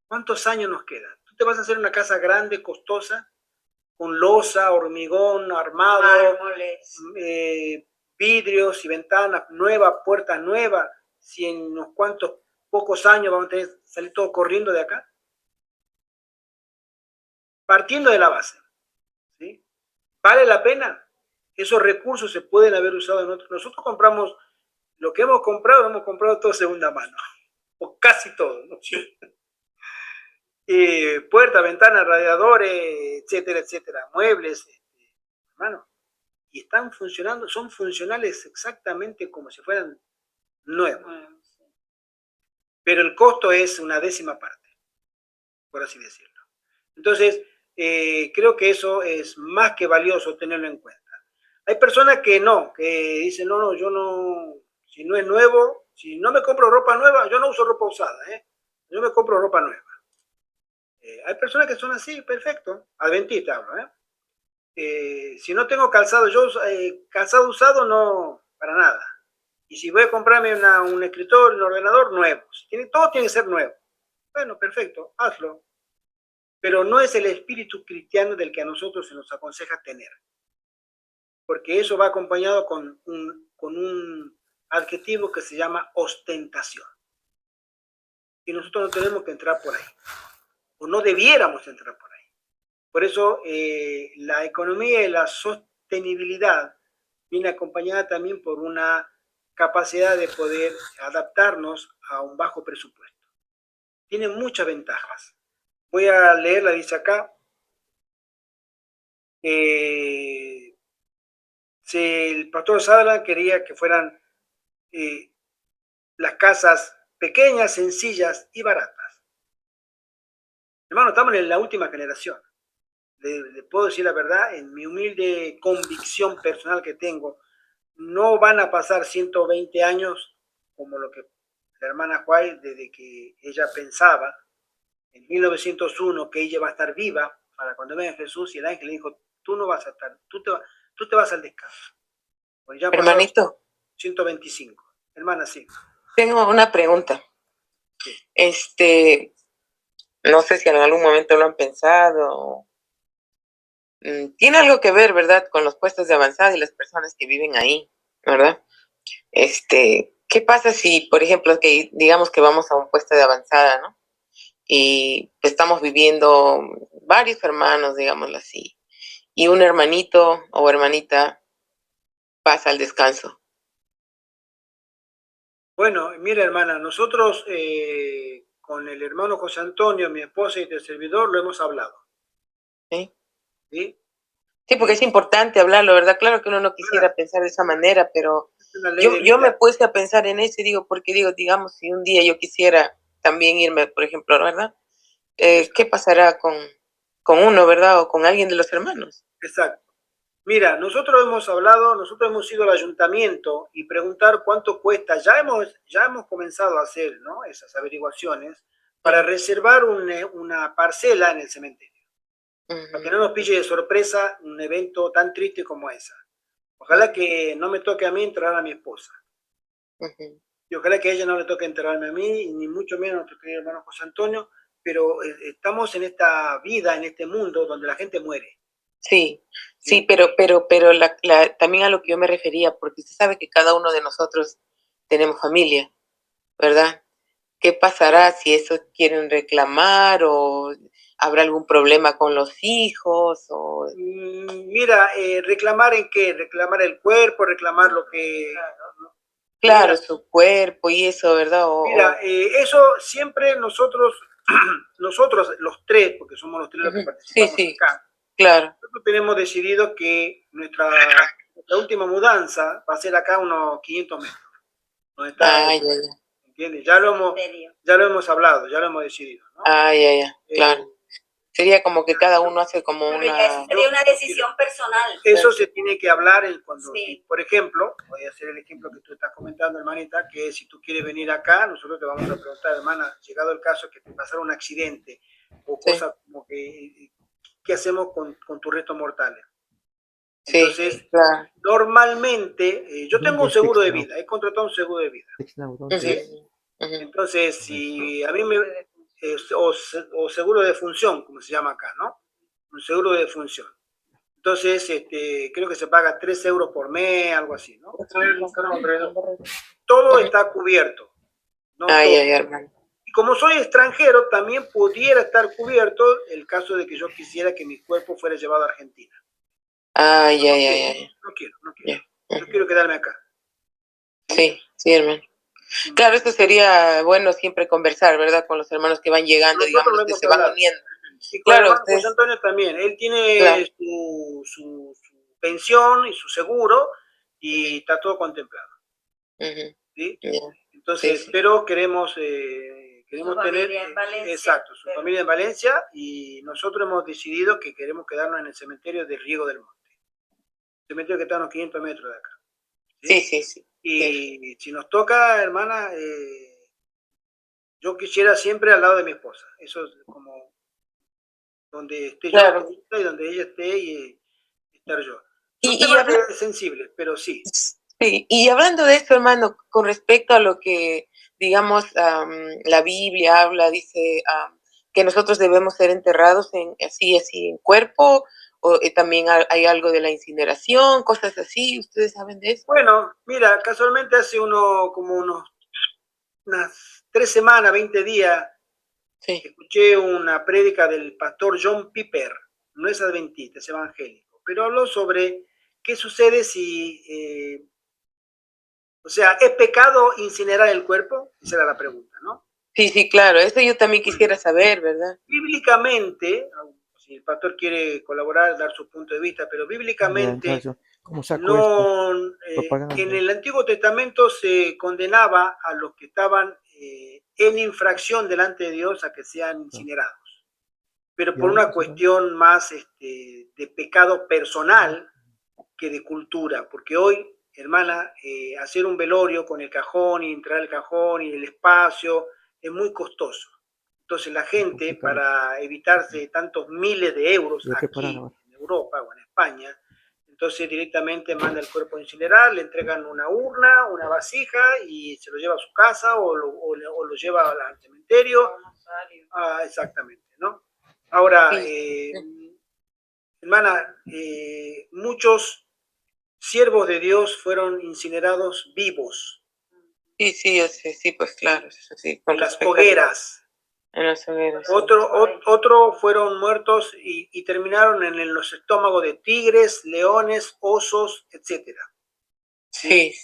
¿Cuántos años nos quedan? Tú te vas a hacer una casa grande, costosa, con losa, hormigón, armado, vidrios y ventanas nuevas, puertas nuevas, si en unos cuantos pocos años vamos a tener que salir todo corriendo de acá. Partiendo de la base, ¿sí? ¿Vale la pena? Esos recursos se pueden haber usado en otros. Nosotros compramos, lo que hemos comprado todo segunda mano, o casi todo, ¿no? Puertas, ventanas, radiadores, etcétera, etcétera, muebles, hermano, y están funcionando, son funcionales exactamente como si fueran nuevos. Pero el costo es una décima parte, por así decirlo. Entonces, creo que eso es más que valioso tenerlo en cuenta. Hay personas que no, que dicen, no, yo no, si no es nuevo, si no me compro ropa nueva, yo no uso ropa usada, yo me compro ropa nueva. Hay personas que son así, perfecto, adventista hablo, si no tengo calzado, calzado usado no, para nada. Y si voy a comprarme un escritorio, un ordenador, nuevo. Todo tiene que ser nuevo. Bueno, perfecto, hazlo. Pero no es el espíritu cristiano del que a nosotros se nos aconseja tener. Porque eso va acompañado con un adjetivo que se llama ostentación. Y nosotros no tenemos que entrar por ahí. O no debiéramos entrar por ahí. Por eso la economía y la sostenibilidad viene acompañada también por una capacidad de poder adaptarnos a un bajo presupuesto. Tiene muchas ventajas. Voy a leerla, dice acá. El pastor Sutherland quería que fueran las casas pequeñas, sencillas y baratas. Hermano, estamos en la última generación. Le puedo decir la verdad, en mi humilde convicción personal que tengo, no van a pasar 120 años como lo que la hermana White, desde que ella pensaba en 1901 que ella va a estar viva para cuando venga Jesús, y el ángel le dijo, tú no vas a estar, tú te vas al descanso. Pues ya hermanito. 125. Hermana, sí. Tengo una pregunta. Sí. No sé si en algún momento lo han pensado. Tiene algo que ver, ¿verdad?, con los puestos de avanzada y las personas que viven ahí, ¿verdad? ¿Qué pasa si, por ejemplo, que digamos que vamos a un puesto de avanzada, ¿no? Y estamos viviendo varios hermanos, digámoslo así, y un hermanito o hermanita pasa al descanso. Bueno, mira, hermana, nosotros con el hermano José Antonio, mi esposa y el servidor, lo hemos hablado. ¿Sí? ¿Sí? Sí, porque es importante hablarlo, ¿verdad? Claro que uno no quisiera pensar de esa manera, pero yo me he puesto a pensar en eso y digo, porque digamos, si un día yo quisiera también irme, por ejemplo, ¿verdad? ¿Qué pasará con uno, ¿verdad? O con alguien de los hermanos. Exacto. Mira, nosotros hemos hablado, nosotros hemos ido al ayuntamiento y preguntar cuánto cuesta. Ya hemos comenzado a hacer, ¿no?, esas averiguaciones para reservar una parcela en el cementerio. Para que no nos pille de sorpresa un evento tan triste como esa. Ojalá que no me toque a mí entrar a mi esposa. Y ojalá que a ella no le toque enterrarme a mí, ni mucho menos a nuestro querido hermano José Antonio, pero estamos en esta vida, en este mundo donde la gente muere. Sí, sí, Sí. pero también a lo que yo me refería, porque usted sabe que cada uno de nosotros tenemos familia, ¿verdad? ¿Qué pasará si eso quieren reclamar o habrá algún problema con los hijos? O... Mira, reclamar en qué, reclamar el cuerpo, reclamar lo que... Claro, Mira, su cuerpo y eso, ¿verdad? mira, eso siempre nosotros, nosotros los tres, porque somos los tres los que Sí, participamos sí, acá, claro. nosotros tenemos decidido que nuestra última mudanza va a ser acá unos 500 metros. Donde está, Ah, ya, ya. ¿entiendes? Ya lo hemos hablado, ya lo hemos decidido, ¿no? Ah, ya, ya, claro. Sería como que cada uno hace como Pero una... ya eso sería una decisión personal. Eso se tiene que hablar cuando, Sí. por ejemplo, voy a hacer el ejemplo que tú estás comentando, hermanita, que si tú quieres venir acá, nosotros te vamos a preguntar, hermana, llegado el caso que te pasara un accidente o Sí. cosas como que, ¿qué hacemos con tus restos mortales? Sí, Entonces, claro. normalmente, yo tengo un seguro de vida, he contratado un seguro de vida. ¿Sí? Ujú. Entonces, si a mí o seguro de función, como se llama acá, ¿no? Un seguro de función. Entonces, creo que se paga 3 euros por mes, algo así, ¿no? Todo está cubierto, ¿no? Ay, Todo. ay, hermano. Y como soy extranjero, también pudiera estar cubierto el caso de que yo quisiera que mi cuerpo fuera llevado a Argentina. Ay, ay, ay, ay. No quiero. Ya. Yo quiero quedarme acá. Sí, sí, hermano. Claro, esto sería bueno siempre conversar, ¿verdad? Con los hermanos que van llegando, Nosotros digamos, lo los que hemos se van hablado. uniendo. Y con el Claro, hermano José ustedes, Antonio también. Él tiene claro. su pensión y su seguro y está todo contemplado. Ujú. ¿Sí? Ya. Entonces, Sí. pero queremos Su tener, familia en Valencia. exacto, su familia en Valencia, y nosotros hemos decidido que queremos quedarnos en el cementerio de Riego del Monte. Cementerio que está a unos 500 metros de acá. Sí. Y si nos toca, hermana, yo quisiera siempre al lado de mi esposa. Eso es como donde esté yo Claro. y donde ella esté y estar yo. Son Y temas sensibles, pero sí. Sí, y hablando de esto, hermano, con respecto a lo que, digamos, la Biblia habla, dice que nosotros debemos ser enterrados así en cuerpo, o también hay algo de la incineración, cosas así, ¿ustedes saben de eso? Bueno, mira, casualmente hace unas 3 semanas, 20 días, Sí. escuché una prédica del pastor John Piper, no es adventista, es evangélico, pero habló sobre qué sucede si, o sea, ¿es pecado incinerar el cuerpo? Esa era la pregunta, ¿no? Sí, claro, eso yo también quisiera saber, ¿verdad? Bíblicamente, si el pastor quiere colaborar, dar su punto de vista, pero bíblicamente no, en el Antiguo Testamento se condenaba a los que estaban en infracción delante de Dios a que sean incinerados, pero por una cuestión más de pecado personal que de cultura, porque hoy, hermana, hacer un velorio con el cajón y entrar el cajón y el espacio es muy costoso. Entonces la gente, para evitarse tantos miles de euros aquí en Europa o en España, entonces directamente manda el cuerpo a incinerar, le entregan una urna, una vasija y se lo lleva a su casa o lo lleva al cementerio. Exactamente, ¿no? Ahora, hermana, muchos siervos de Dios fueron incinerados vivos. Sí, yo sé, sí, pues claro, eso sí. En las hogueras. En las hogueras. Otro fueron muertos y terminaron en los estómagos de tigres, leones, osos, etc. Sí.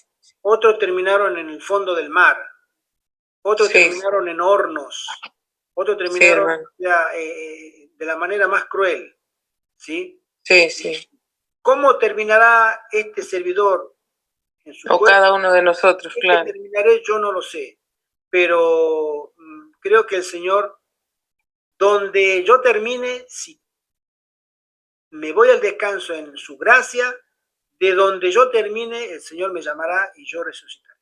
Otros terminaron en el fondo del mar. Otros terminaron en hornos. Otros terminaron de la manera más cruel. ¿Sí? Sí. ¿Cómo terminará este servidor en su o cuerpo? Cada uno de nosotros, ¿Qué claro. terminaré? Yo no lo sé. Pero creo que el Señor, donde yo termine, si me voy al descanso en su gracia, de donde yo termine, el Señor me llamará y yo resucitaré.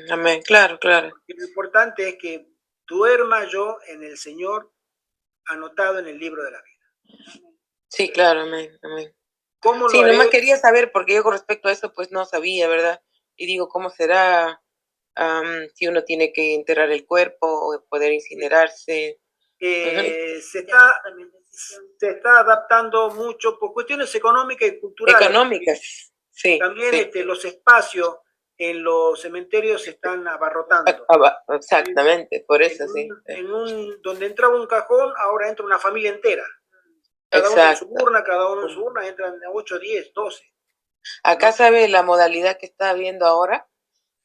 Amén, claro. Porque lo importante es que duerma yo en el Señor, anotado en el libro de la vida. Sí, claro, amén. ¿Cómo Sí, lo haré? nomás quería saber, porque yo con respecto a eso, pues no sabía, ¿verdad? Y digo, ¿cómo será? si uno tiene que enterrar el cuerpo o poder incinerarse. Se está adaptando mucho por cuestiones económicas y culturales. Económicas, sí. También sí. los espacios en los cementerios se están abarrotando. Exactamente, por eso sí. Donde entraba un cajón, ahora entra una familia entera. Cada uno en su urna, entran 8, 10, 12. Acá, ¿sabe la modalidad que está habiendo ahora?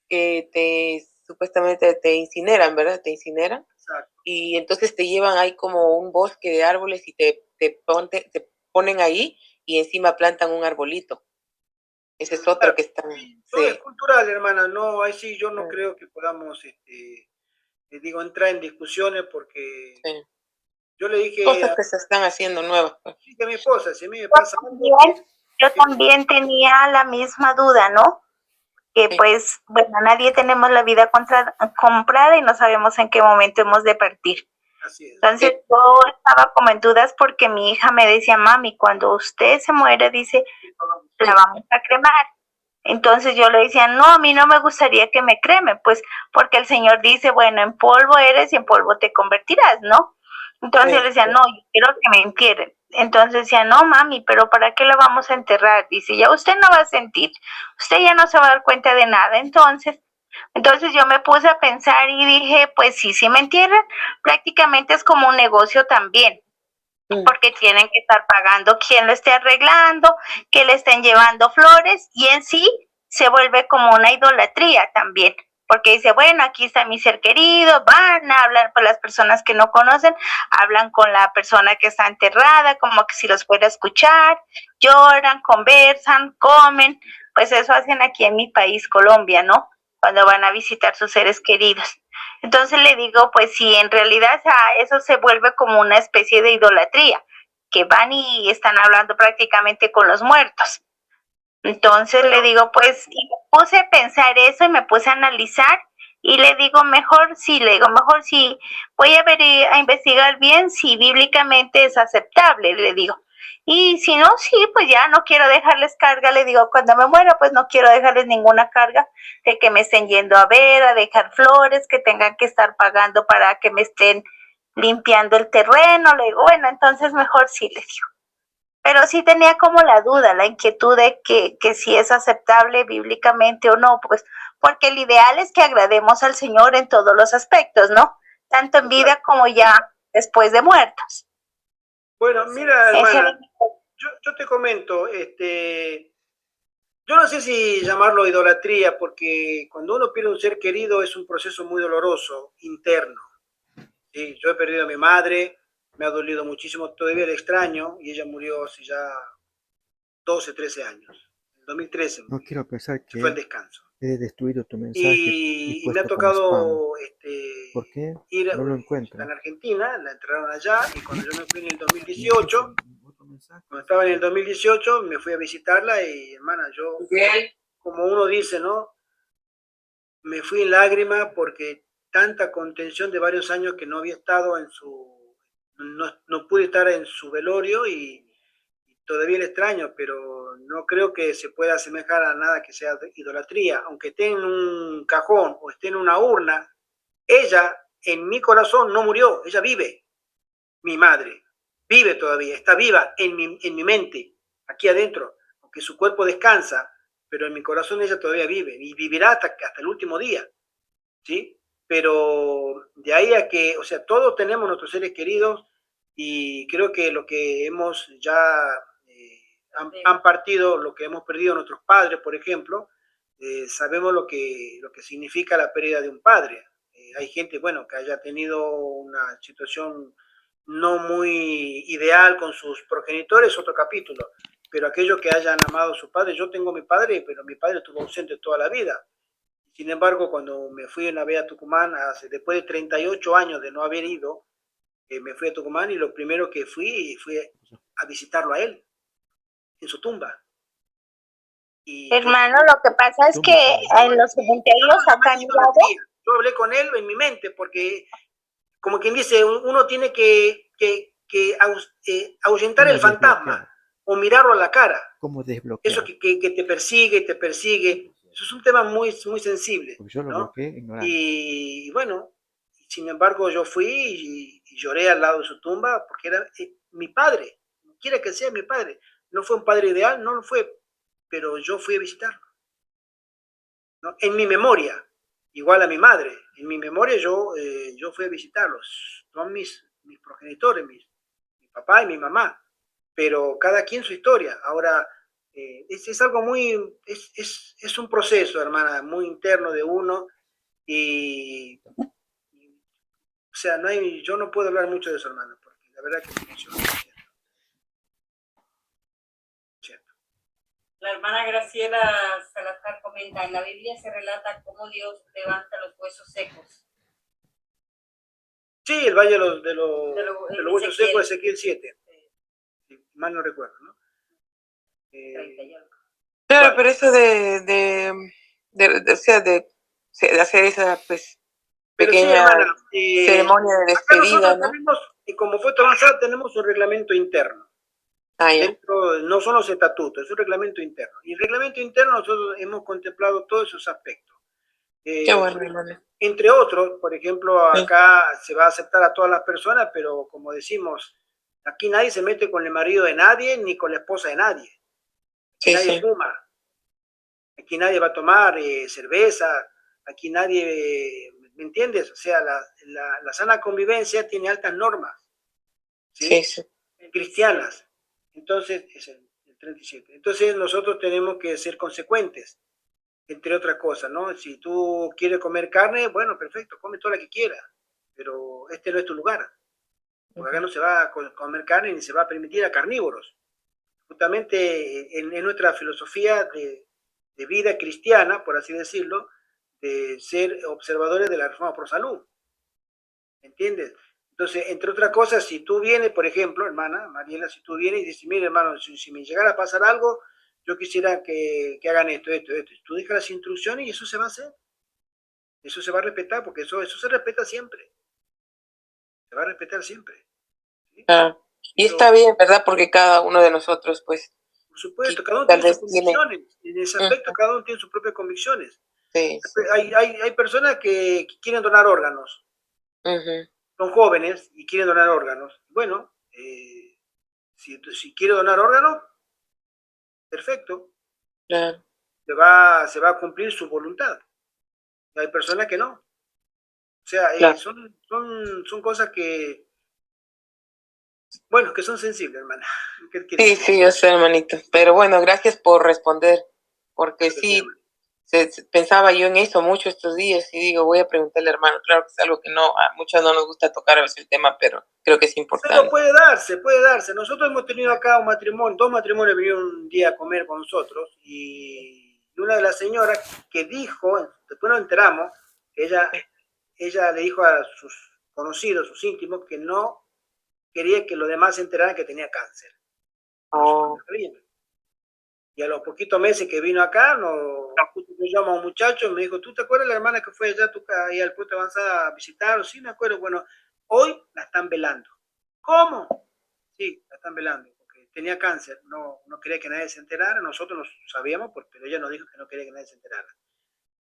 Que supuestamente te incineran, ¿verdad? Te incineran. Exacto. Y entonces te llevan ahí como un bosque de árboles y te ponen ahí y encima plantan un arbolito. Ese es otro que está... Todo es cultural, hermana. No, ahí sí yo no creo que podamos, entrar en discusiones porque yo le dije... Cosas que se están haciendo nuevas. Sí, que a mi esposa, si a mí me pasa algo... Yo también tenía la misma duda, ¿no? Que pues, bueno, nadie tenemos la vida comprada y no sabemos en qué momento hemos de partir. Así es. Entonces yo estaba como en dudas porque mi hija me decía, mami, cuando usted se muere, dice, la vamos a cremar. Entonces yo le decía, no, a mí no me gustaría que me cremen, pues porque el Señor dice, bueno, en polvo eres y en polvo te convertirás, ¿no? Entonces yo le decía, no, yo quiero que me entierren. Entonces decía, no, mami, pero ¿para qué la vamos a enterrar? Dice, ya usted no va a sentir, usted ya no se va a dar cuenta de nada. Entonces yo me puse a pensar y dije, pues sí, si me entierran, prácticamente es como un negocio también, porque tienen que estar pagando quien lo esté arreglando, que le estén llevando flores, y en sí se vuelve como una idolatría también, porque dice, bueno, aquí está mi ser querido, van a hablar con las personas que no conocen, hablan con la persona que está enterrada, como que si los fuera a escuchar, lloran, conversan, comen, pues eso hacen aquí en mi país, Colombia, ¿no? Cuando van a visitar sus seres queridos. Entonces le digo, pues si en realidad eso se vuelve como una especie de idolatría, que van y están hablando prácticamente con los muertos. Entonces le digo, pues, y me puse a pensar eso y me puse a analizar y le digo, mejor sí, voy a ver, a investigar bien si bíblicamente es aceptable, le digo. Y si no, sí, pues ya no quiero dejarles carga, le digo, cuando me muera, pues no quiero dejarles ninguna carga de que me estén yendo a ver, a dejar flores, que tengan que estar pagando para que me estén limpiando el terreno. Le digo, bueno, entonces mejor sí, le digo. Pero sí tenía como la duda, la inquietud de que si es aceptable bíblicamente o no, pues porque el ideal es que agrademos al Señor en todos los aspectos, ¿no? Tanto en vida como ya después de muertos. Bueno, mira, hermana, yo te comento, yo no sé si llamarlo idolatría, porque cuando uno pierde un ser querido es un proceso muy doloroso, interno. Sí, yo he perdido a mi madre, me ha dolido muchísimo, todavía la extraño, y ella murió hace ya 12, 13 años. En 2013 No quiero pensar que fue el descanso. he destruido tu mensaje Y me ha puesto como tocado ¿Por qué? ir No lo encuentro. en Argentina, la entraron allá, y cuando yo me fui en el 2018, cuando estaba en el 2018, me fui a visitarla y, hermana, yo, como uno dice, ¿no? Me fui en lágrimas porque tanta contención de varios años que no había estado en no pude estar en su velorio y todavía le extraño, pero no creo que se pueda asemejar a nada que sea idolatría. Aunque esté en un cajón o esté en una urna, ella en mi corazón no murió, ella vive. Mi madre vive todavía, está viva en mi mente, aquí adentro, aunque su cuerpo descansa, pero en mi corazón ella todavía vive y vivirá hasta el último día, ¿sí? Pero de ahí a que, o sea, todos tenemos nuestros seres queridos y creo que lo que hemos ya han partido, lo que hemos perdido nuestros padres, por ejemplo, sabemos lo que significa la pérdida de un padre. Hay gente, bueno, que haya tenido una situación no muy ideal con sus progenitores, otro capítulo, pero aquellos que hayan amado a su padre, yo tengo mi padre, pero mi padre estuvo ausente toda la vida. Sin embargo, cuando me fui una vez a Tucumán, después de 38 años de no haber ido, me fui a Tucumán y lo primero que fui a visitarlo a él, en su tumba. Y hermano, lo que pasa es que en los cementerios acá a mi lado... Yo hablé con él en mi mente, porque, como quien dice, uno tiene que ahuyentar el fantasma o mirarlo a la cara. ¿Cómo desbloquear? Eso que te persigue, Eso es un tema muy, muy sensible, Porque yo lo ¿no? bloqueé ignorante. Y bueno, sin embargo yo fui y lloré al lado de su tumba porque era mi padre, quiera que sea mi padre. No fue un padre ideal, no lo fue, pero yo fui a visitarlo, ¿no? En mi memoria, igual a mi madre, en mi memoria yo fui a visitarlos, son mis progenitores, mi papá y mi mamá, pero cada quien su historia. Ahora, es algo muy, es un proceso, hermana, muy interno de uno y, o sea, no hay, yo no puedo hablar mucho de eso, hermana, porque la verdad que me emociona. La hermana Graciela Salazar comenta, en la Biblia se relata cómo Dios levanta los huesos secos. Sí, el Valle de los Huesos Secos, Ezequiel 7, si mal no recuerdo, ¿no? Claro, Vale. pero eso o sea, de hacer esa, pues, Pero sí, pequeña hermana, ceremonia de acá despedida, nosotros ¿no? tenemos, y como Fuerte Avanzada, tenemos un reglamento interno. Ah, ya. Dentro, no son los estatutos, es un reglamento interno. Y el reglamento interno nosotros hemos contemplado todos esos aspectos. Qué bueno, hermano. Entre otros, por ejemplo, Sí. acá se va a aceptar a todas las personas, pero como decimos, aquí nadie se mete con el marido de nadie ni con la esposa de nadie. Aquí Sí, nadie sí. fuma. Aquí nadie va a tomar cerveza. Aquí nadie, ¿me entiendes? O sea, la sana convivencia tiene altas normas, ¿sí? Sí, sí. Cristianas. Entonces, es el 37. Entonces nosotros tenemos que ser consecuentes, entre otras cosas, ¿no? Si tú quieres comer carne, bueno, perfecto, come toda la que quieras, pero este no es tu lugar. Porque acá no se va a comer carne ni se va a permitir a carnívoros. Justamente en nuestra filosofía de vida cristiana, por así decirlo, de ser observadores de la reforma por salud. ¿Entiendes? Entonces, entre otras cosas, si tú vienes, por ejemplo, hermana Mariela, si tú vienes y dices, mire, hermano, si me llegara a pasar algo, yo quisiera que hagan esto. Tú dejas las instrucciones y eso se va a hacer. Eso se va a respetar, porque eso se respeta siempre. Se va a respetar siempre. ¿Sí? Ah, y está bien, ¿verdad? Porque cada uno de nosotros, pues, Por supuesto, cada uno tal tiene sus vez tiene... convicciones. En ese aspecto, cada uno tiene sus propias convicciones. Sí, sí. Hay personas que quieren donar órganos. Son jóvenes y quieren donar órganos. Bueno, si quiere donar órganos, perfecto. Claro. Se va a cumplir su voluntad. Hay personas que no. O sea, Claro. son cosas que, bueno, que son sensibles, hermana. ¿Qué quieres Sí, decir? sí, yo sé, hermanito. Pero bueno, gracias por responder, porque Creo que sí, pensaba yo en eso mucho estos días y digo, voy a preguntarle al hermano. Claro que es algo que no, a muchos no nos gusta tocar a veces el tema, pero creo que es Pero importante. puede darse, puede darse. Nosotros hemos tenido acá un matrimonio, dos matrimonios vinieron un día a comer con nosotros y una de las señoras que dijo, después nos enteramos, que ella le dijo a sus conocidos, sus íntimos, que no quería que los demás se enteraran que tenía cáncer. Oh. Y a los poquitos meses que vino acá, justo me llama un muchacho y me dijo, ¿tú te acuerdas de la hermana que fue allá ahí al Puerto Avanzada a visitar? Sí, me acuerdo. Bueno, hoy la están velando. ¿Cómo? Sí, la están velando, porque tenía cáncer, no quería que nadie se enterara, nosotros lo sabíamos, pero ella nos dijo que no quería que nadie se enterara.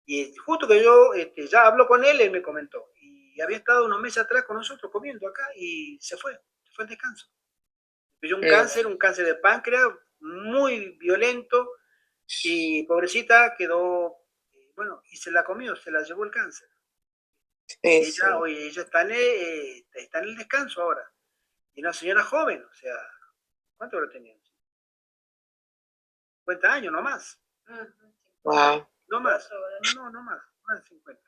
Y justo que yo ya habló con él me comentó, y había estado unos meses atrás con nosotros comiendo acá, y se fue al descanso. Pidió un cáncer de páncreas muy violento, y pobrecita quedó, bueno, y se la comió, se la llevó el cáncer. Sí, Y sí. ella está en el descanso ahora. Y una señora joven, o sea, ¿cuánto lo tenía? 50 años, no más. Wow. No más, no más de 50.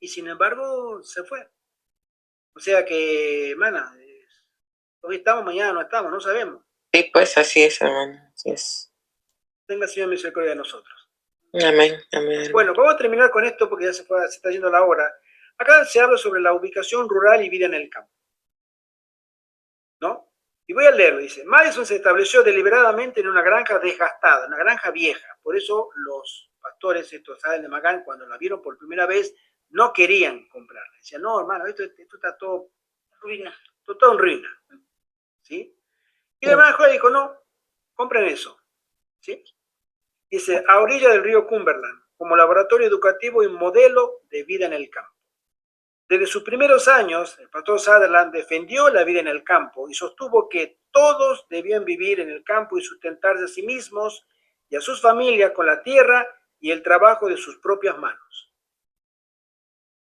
Y sin embargo, se fue. O sea que, hermana, hoy estamos, mañana no estamos, no sabemos. Sí, pues así es, hermano, así es. Tenga Señor misericordia de nosotros. Amén, amén. Bueno, vamos a terminar con esto porque ya se está yendo la hora. Acá se habla sobre la ubicación rural y vida en el campo, ¿no? Y voy a leerlo, dice, Madison se estableció deliberadamente en una granja desgastada, una granja vieja. Por eso los pastores, estos de Magán, cuando la vieron por primera vez, no querían comprarla. Decían, no, hermano, esto está todo ruina, todo en ruina. ¿Sí? Y la hermana Julia dijo, no, compren eso. ¿Sí? Dice, a orilla del río Cumberland, como laboratorio educativo y modelo de vida en el campo. Desde sus primeros años, el pastor Sutherland defendió la vida en el campo y sostuvo que todos debían vivir en el campo y sustentarse a sí mismos y a sus familias con la tierra y el trabajo de sus propias manos.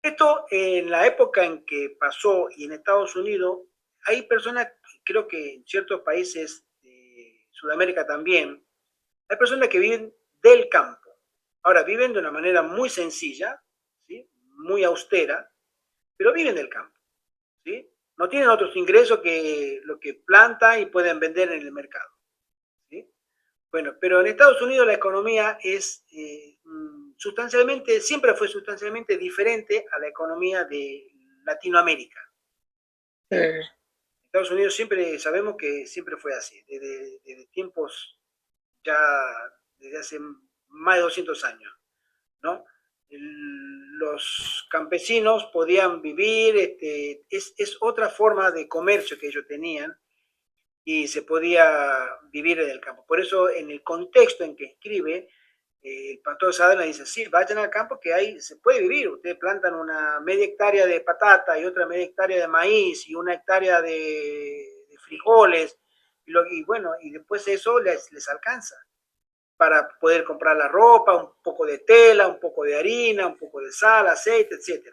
Esto en la época en que pasó y en Estados Unidos, hay personas, creo que en ciertos países de Sudamérica también, hay personas que viven del campo. Ahora, viven de una manera muy sencilla, ¿sí? Muy austera, pero viven del campo, ¿sí? No tienen otros ingresos que lo que plantan y pueden vender en el mercado, ¿sí? Bueno, pero en Estados Unidos la economía es siempre fue sustancialmente diferente a la economía de Latinoamérica. Estados Unidos siempre, sabemos que siempre fue así, desde tiempos ya, desde hace más de 200 años, ¿no? Los campesinos podían vivir, es otra forma de comercio que ellos tenían y se podía vivir en el campo. Por eso, en el contexto en que escribe, el pastor Sutherland dice, sí, vayan al campo que ahí se puede vivir. Ustedes plantan una media hectárea de patata y otra media hectárea de maíz y una hectárea de frijoles y bueno, y después eso les alcanza para poder comprar la ropa, un poco de tela, un poco de harina, un poco de sal, aceite, etc.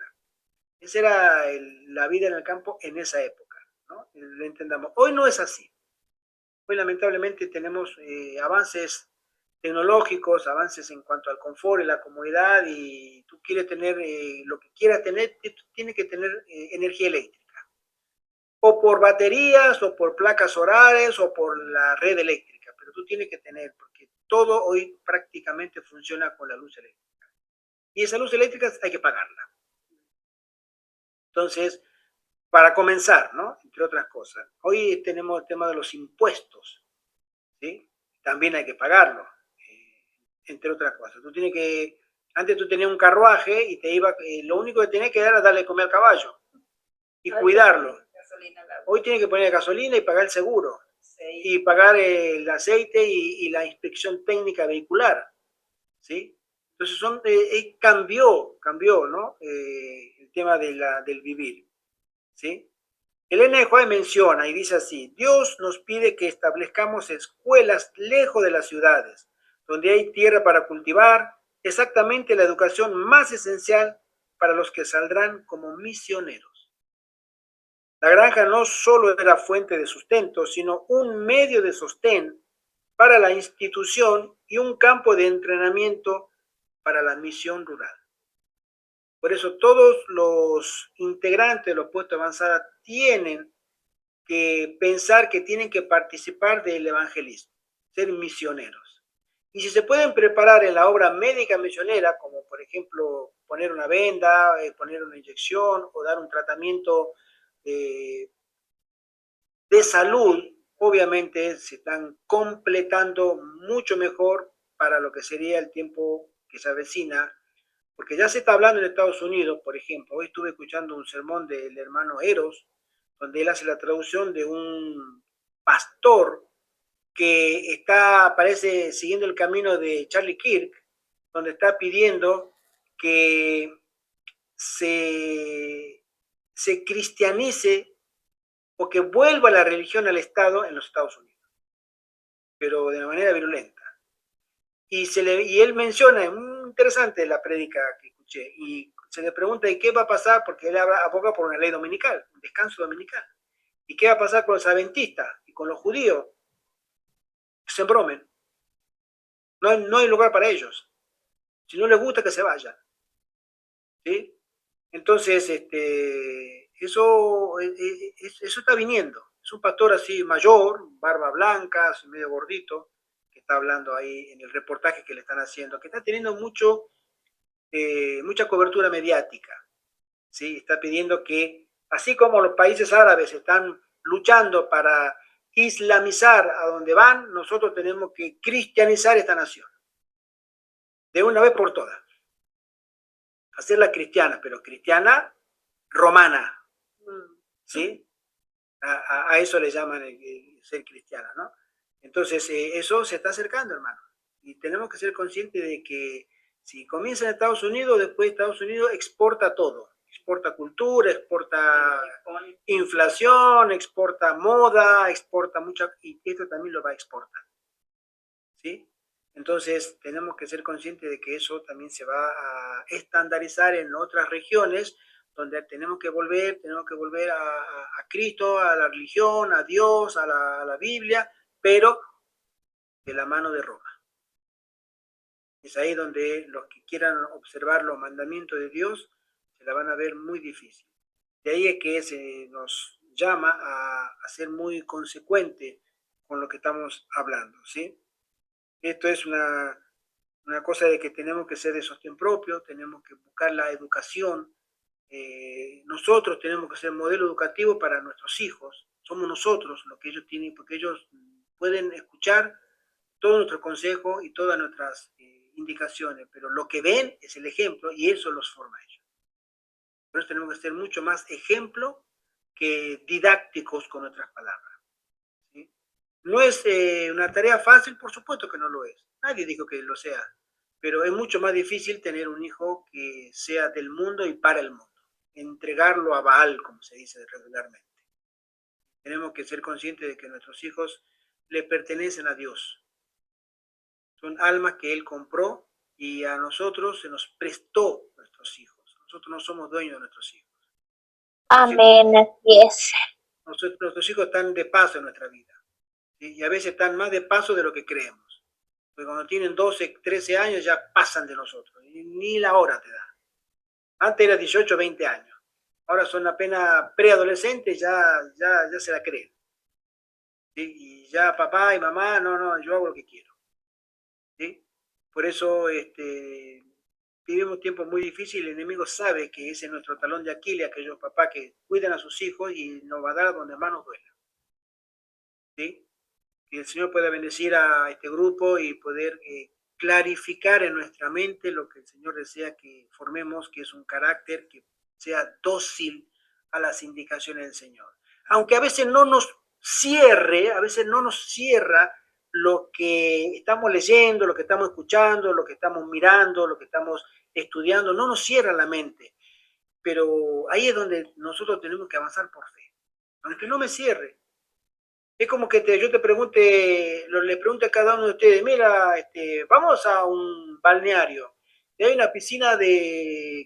Esa era la vida en el campo en esa época, ¿no? Lo entendamos. Hoy no es así. Hoy lamentablemente tenemos avances tecnológicos, avances en cuanto al confort y la comodidad, y tú quieres tener lo que quieras tener, tienes que tener energía eléctrica. O por baterías, o por placas solares, o por la red eléctrica, pero tú tienes que tener, porque todo hoy prácticamente funciona con la luz eléctrica. Y esa luz eléctrica hay que pagarla. Entonces, para comenzar, ¿no? Entre otras cosas, hoy tenemos el tema de los impuestos, ¿sí? También hay que pagarlo, entre otras cosas. Antes tú tenías un carruaje y lo único que tenías que dar era darle comer al caballo y cuidarlo. Hoy tienes que poner gasolina y pagar el seguro. Y pagar el aceite y la inspección técnica vehicular, ¿sí? Entonces cambió, ¿no? El tema del vivir, ¿sí? Elena de White menciona y dice así, Dios nos pide que establezcamos escuelas lejos de las ciudades, donde hay tierra para cultivar, exactamente la educación más esencial para los que saldrán como misioneros. La granja no solo era fuente de sustento, sino un medio de sostén para la institución y un campo de entrenamiento para la misión rural. Por eso todos los integrantes de los puestos avanzados tienen que pensar que tienen que participar del evangelismo, ser misioneros. Y si se pueden preparar en la obra médica misionera, como por ejemplo poner una venda, poner una inyección o dar un tratamiento de salud, obviamente se están completando mucho mejor para lo que sería el tiempo que se avecina, porque ya se está hablando en Estados Unidos, por ejemplo, hoy estuve escuchando un sermón del hermano Eros, donde él hace la traducción de un pastor que parece, siguiendo el camino de Charlie Kirk, donde está pidiendo que se cristianice o que vuelva la religión al Estado en los Estados Unidos, pero de una manera virulenta. Y él menciona, muy interesante la prédica que escuché, y se le pregunta, ¿y qué va a pasar? Porque él aboga por una ley dominical, un descanso dominical. ¿Y qué va a pasar con los adventistas y con los judíos? Se embromen. No hay lugar para ellos. Si no les gusta, que se vayan. ¿Sí? Entonces, eso está viniendo. Es un pastor así mayor, barba blanca, así medio gordito, que está hablando ahí en el reportaje que le están haciendo, que está teniendo mucha cobertura mediática. ¿Sí? Está pidiendo que, así como los países árabes están luchando para islamizar a donde van, nosotros tenemos que cristianizar esta nación. De una vez por todas. Hacerla cristiana, pero cristiana romana. ¿Sí? A eso le llaman el ser cristiana, ¿no? Entonces, eso se está acercando, hermano. Y tenemos que ser conscientes de que si comienza en Estados Unidos, después Estados Unidos exporta todo. Exporta cultura, exporta inflación, exporta moda, exporta mucha, y esto también lo va a exportar. ¿Sí? Entonces tenemos que ser conscientes de que eso también se va a estandarizar en otras regiones donde tenemos que volver a Cristo, a la religión, a Dios, a la Biblia, pero de la mano de Roma. Es ahí donde los que quieran observar los mandamientos de Dios se la van a ver muy difícil. De ahí es que se nos llama a ser muy consecuente con lo que estamos hablando, ¿sí? Esto es una cosa de que tenemos que ser de sostén propio, tenemos que buscar la educación. Nosotros tenemos que ser modelo educativo para nuestros hijos. Somos nosotros los que ellos tienen, porque ellos pueden escuchar todo nuestro consejo y todas nuestras indicaciones, pero lo que ven es el ejemplo y eso los forma a ellos. Por eso tenemos que ser mucho más ejemplo que didácticos con nuestras palabras. ¿Sí? No es una tarea fácil, por supuesto que no lo es. Nadie dijo que lo sea, pero es mucho más difícil tener un hijo que sea del mundo y para el mundo. Entregarlo a Baal, como se dice regularmente. Tenemos que ser conscientes de que nuestros hijos le pertenecen a Dios. Son almas que Él compró y a nosotros se nos prestó nuestros hijos. Nosotros no somos dueños de nuestros hijos. Amén, así es. Nuestros hijos están de paso en nuestra vida. ¿Sí? Y a veces están más de paso de lo que creemos. Porque cuando tienen 12, 13 años ya pasan de nosotros. Y ni la hora te da. Antes era 18, 20 años. Ahora son apenas preadolescentes, ya se la creen. ¿Sí? Y ya papá y mamá, no, yo hago lo que quiero. ¿Sí? Por eso vivimos tiempos muy difíciles. El enemigo sabe que ese es nuestro talón de Aquiles, aquellos papás que cuidan a sus hijos y nos va a dar donde más nos duela. ¿Sí? Que el Señor pueda bendecir a este grupo y poder clarificar en nuestra mente lo que el Señor desea que formemos, que es un carácter que sea dócil a las indicaciones del Señor. Aunque a veces no nos cierra lo que estamos leyendo, lo que estamos escuchando, lo que estamos mirando, lo que estamos estudiando, no nos cierra la mente. Pero ahí es donde nosotros tenemos que avanzar por fe. Aunque no me cierre. Es como que yo te pregunte, le pregunte a cada uno de ustedes, mira, vamos a un balneario. Y hay una piscina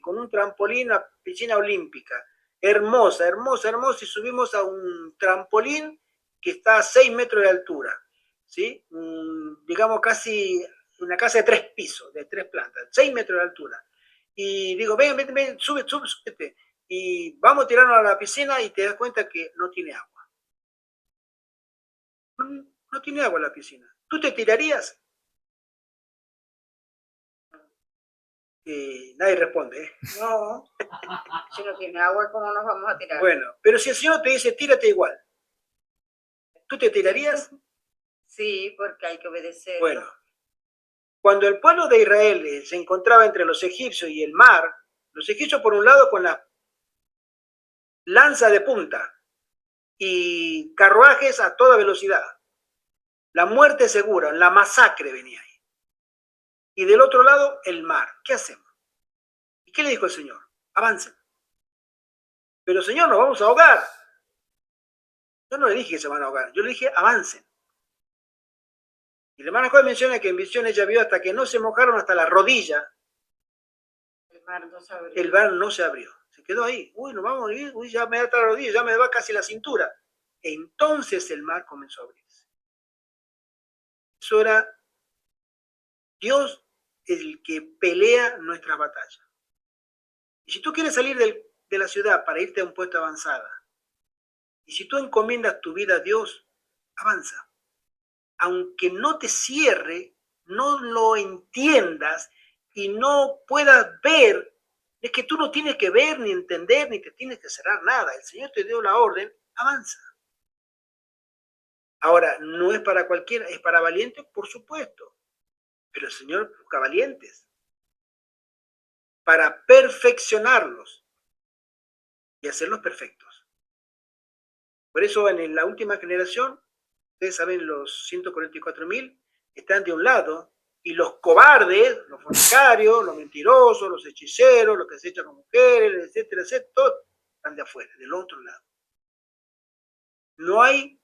con un trampolín, una piscina olímpica. Hermosa, hermosa, hermosa. Y subimos a un trampolín que está a 6 metros de altura. ¿Sí? Digamos casi una casa de 3 pisos, de 3 plantas, 6 metros de altura. Y digo, ven, súbete. Y vamos a tirarnos a la piscina y te das cuenta que no tiene agua. No tiene agua la piscina. ¿Tú te tirarías? Nadie responde. No. Si no tiene agua, ¿cómo nos vamos a tirar? Bueno, pero si el Señor te dice, tírate igual, ¿tú te tirarías? Sí, porque hay que obedecer. Bueno, cuando el pueblo de Israel se encontraba entre los egipcios y el mar, los egipcios por un lado con la lanza de punta y carruajes a toda velocidad. La muerte segura, la masacre venía ahí. Y del otro lado, el mar. ¿Qué hacemos? ¿Y qué le dijo el Señor? Avancen. Pero Señor, nos vamos a ahogar. Yo no le dije que se van a ahogar, yo le dije avancen. Y la hermana Joy menciona que en visión ella vio hasta que no se mojaron hasta la rodilla. El mar no se abrió. El mar no se abrió. Se quedó ahí. Uy, nos vamos a ir. Uy, ya me da hasta la rodilla, ya me va casi la cintura. Entonces el mar comenzó a abrirse. Eso era Dios el que pelea nuestras batallas. Y si tú quieres salir de la ciudad para irte a un puesto avanzada, y si tú encomiendas tu vida a Dios, avanza. Aunque no te cierre, no lo entiendas y no puedas ver, es que tú no tienes que ver, ni entender, ni te tienes que cerrar nada. El Señor te dio la orden, avanza. Ahora, no es para cualquiera, es para valientes, por supuesto. Pero el Señor busca valientes para perfeccionarlos y hacerlos perfectos. Por eso en la última generación, ustedes saben, los 144.000 están de un lado Y los cobardes, los fornicarios, los mentirosos, los hechiceros, los que se echan con mujeres, etcétera, etcétera, todos están de afuera, del otro lado. No hay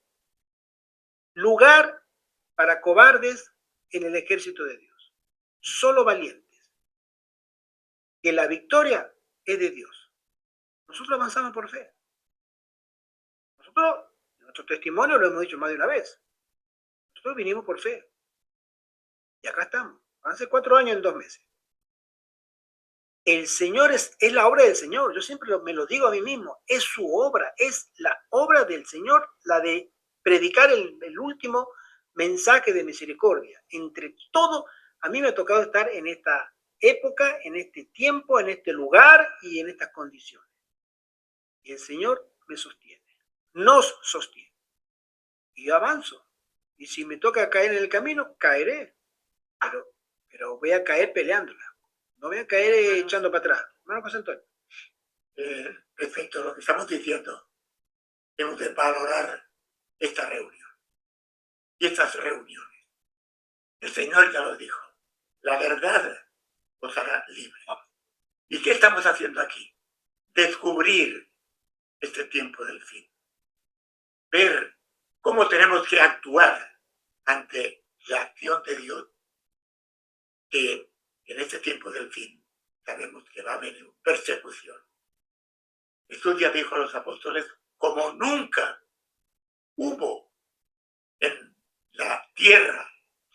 lugar para cobardes en el ejército de Dios. Solo valientes. Que la victoria es de Dios. Nosotros avanzamos por fe. Nosotros, en nuestro testimonio lo hemos dicho más de una vez. Nosotros vinimos por fe. Y acá estamos. Hace 4 años en 2 meses. El Señor es la obra del Señor. Yo siempre me lo digo a mí mismo. Es su obra. Es la obra del Señor, la de predicar el último mensaje de misericordia. Entre todo, a mí me ha tocado estar en esta época, en este tiempo, en este lugar y en estas condiciones. Y el Señor me sostiene. Nos sostiene. Y yo avanzo. Y si me toca caer en el camino, caeré. Pero voy a caer peleándola. No voy a caer echando para atrás. Hermano José Antonio. Respecto a lo que estamos diciendo, hemos de valorar esta reunión y estas reuniones. El Señor ya lo dijo. La verdad os hará libre. ¿Y qué estamos haciendo aquí? Descubrir este tiempo del fin. Ver cómo tenemos que actuar ante la acción de Dios, que en este tiempo del fin sabemos que va a venir persecución. Jesús ya dijo a los apóstoles, como nunca hubo en la tierra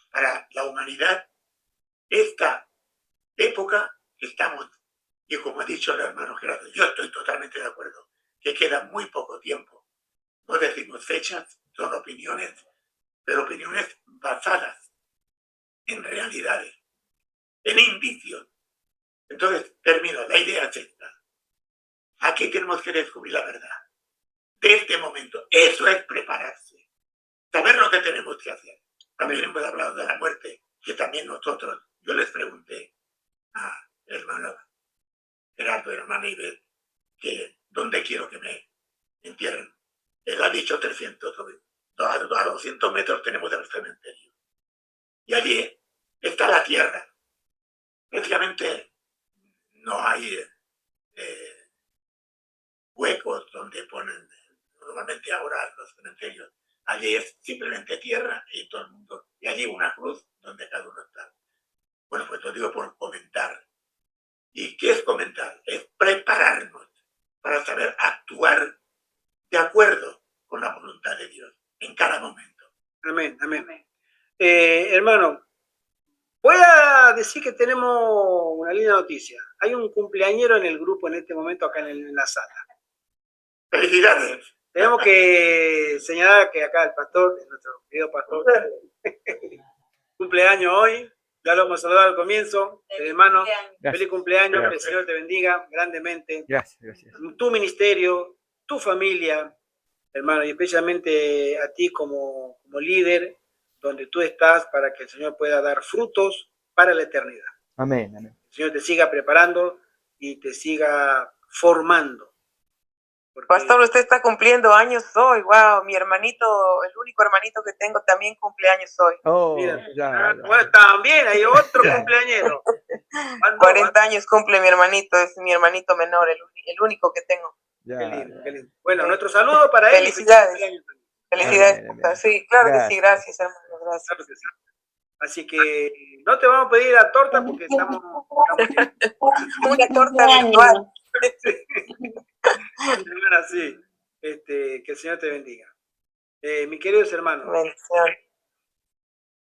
para la humanidad, esta época que estamos, y como ha dicho el hermano Gerardo, yo estoy totalmente de acuerdo, que queda muy poco tiempo. No decimos fechas, son opiniones, pero opiniones basadas en realidades, en indicios. Entonces, termino, la idea es esta. Aquí tenemos que descubrir la verdad. De este momento, eso es prepararse. Saber lo que tenemos que hacer. También hemos hablado de la muerte, que también nosotros, yo les pregunté a hermano Gerardo y hermana Iber, que dónde quiero que me entierren. Él ha dicho 300, a 200 metros tenemos el cementerio. Y allí está la tierra. Prácticamente no hay huecos donde ponen normalmente ahora los cementerios. Allí es simplemente tierra y todo el mundo. Y allí una cruz donde cada uno está. Bueno, pues lo digo por comentar. ¿Y qué es comentar? Es prepararnos para saber actuar de acuerdo con la voluntad de Dios en cada momento. Amén, amén. Hermano, voy a decir que tenemos una linda noticia. Hay un cumpleañero en el grupo en este momento acá en la sala. ¡Felicidades! Tenemos que señalar que acá el pastor, nuestro querido pastor, cumpleaños hoy. Ya lo hemos saludado al comienzo. Hermano, feliz cumpleaños, que el Señor te bendiga grandemente. Gracias, gracias. Tu ministerio, tu familia, hermano, y especialmente a ti como líder, donde tú estás, para que el Señor pueda dar frutos para la eternidad. Amén, amén. El Señor te siga preparando y te siga formando. Porque... Pastor, usted está cumpliendo años hoy. Wow, mi hermanito, el único hermanito que tengo, también cumple años hoy. Oh, mira, ya. Bueno, también hay otro cumpleañero. 40 años cumple mi hermanito, es mi hermanito menor, el único que tengo. Ya, qué lindo, qué lindo. Bueno, nuestro saludo para él. Felicidades. Felicidades. Amén, amén. Sí, claro que sí, gracias, hermano, gracias. Claro que sí. Así que no te vamos a pedir la torta porque estamos Una torta virtual. así. Que el Señor te bendiga. Mis queridos hermanos, Bendición.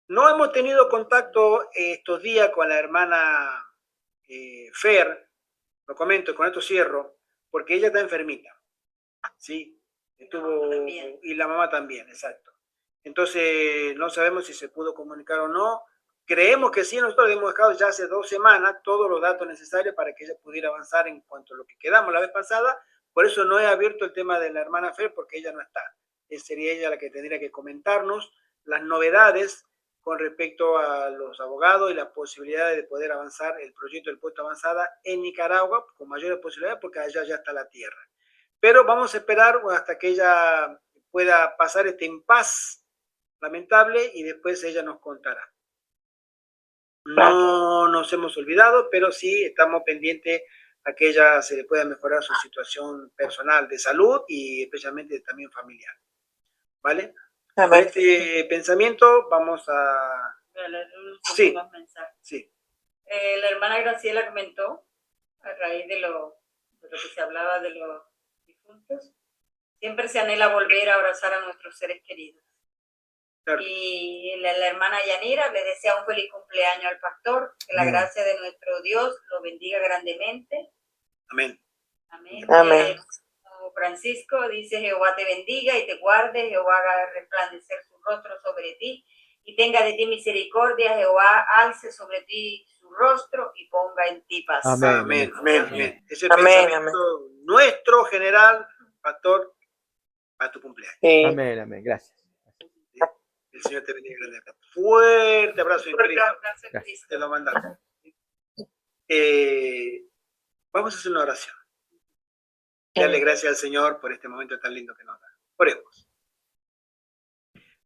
no hemos tenido contacto estos días con la hermana Fer, lo comento, con esto cierro, porque ella está enfermita, ¿sí? Y la mamá también, exacto. Entonces, no sabemos si se pudo comunicar o no. Creemos que sí, nosotros hemos dejado ya hace 2 semanas todos los datos necesarios para que ella pudiera avanzar en cuanto a lo que quedamos la vez pasada. Por eso no he abierto el tema de la hermana Fer, porque ella no está. Sería ella la que tendría que comentarnos las novedades con respecto a los abogados y las posibilidades de poder avanzar el proyecto del puesto avanzada en Nicaragua con mayores posibilidades, porque allá ya está la tierra. Pero vamos a esperar hasta que ella pueda pasar este impasse lamentable y después ella nos contará. No nos hemos olvidado, pero sí estamos pendientes a que ella se le pueda mejorar su situación personal de salud y especialmente también familiar. ¿Vale? Con este pensamiento vamos a... Sí, sí. La hermana Graciela comentó, a raíz de lo que se hablaba de los difuntos, siempre se anhela volver a abrazar a nuestros seres queridos. Claro. Y la hermana Yanira le desea un feliz cumpleaños al pastor, que la gracia de nuestro Dios lo bendiga grandemente. Amén. Amén. Amén. Francisco dice: Jehová te bendiga y te guarde, Jehová haga resplandecer su rostro sobre ti y tenga de ti misericordia, Jehová alce sobre ti su rostro y ponga en ti paz. Amén, amén, amén. Ese es el Amén, pensamiento nuestro general, pastor, a tu cumpleaños. Sí. Amén, amén. Gracias. El Señor te bendiga grandemente. Fuerte abrazo en Cristo. Gracias. Te lo mandamos. Vamos a hacer una oración. Darle gracias al Señor por este momento tan lindo que nos da. Oremos.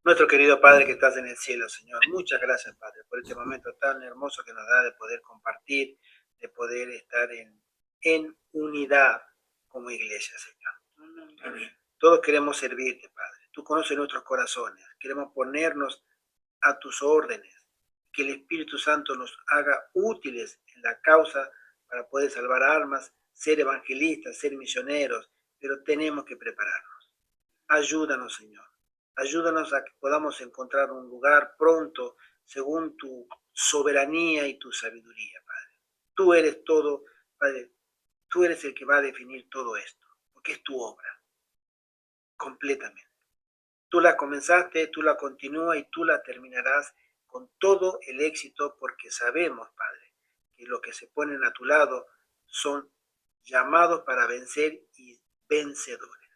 Nuestro querido Padre que estás en el cielo, Señor, muchas gracias, Padre, por este momento tan hermoso que nos da de poder compartir, de poder estar en unidad como iglesia, Señor. Amén. Todos queremos servirte, Padre. Tú conoces nuestros corazones. Queremos ponernos a tus órdenes. Que el Espíritu Santo nos haga útiles en la causa para poder salvar almas, ser evangelistas, ser misioneros, pero tenemos que prepararnos. Ayúdanos, Señor. Ayúdanos a que podamos encontrar un lugar pronto según tu soberanía y tu sabiduría, Padre. Tú eres todo, Padre. Tú eres el que va a definir todo esto, porque es tu obra, completamente. Tú la comenzaste, tú la continúas y tú la terminarás con todo el éxito, porque sabemos, Padre, que los que se ponen a tu lado son llamados para vencer y vencedores.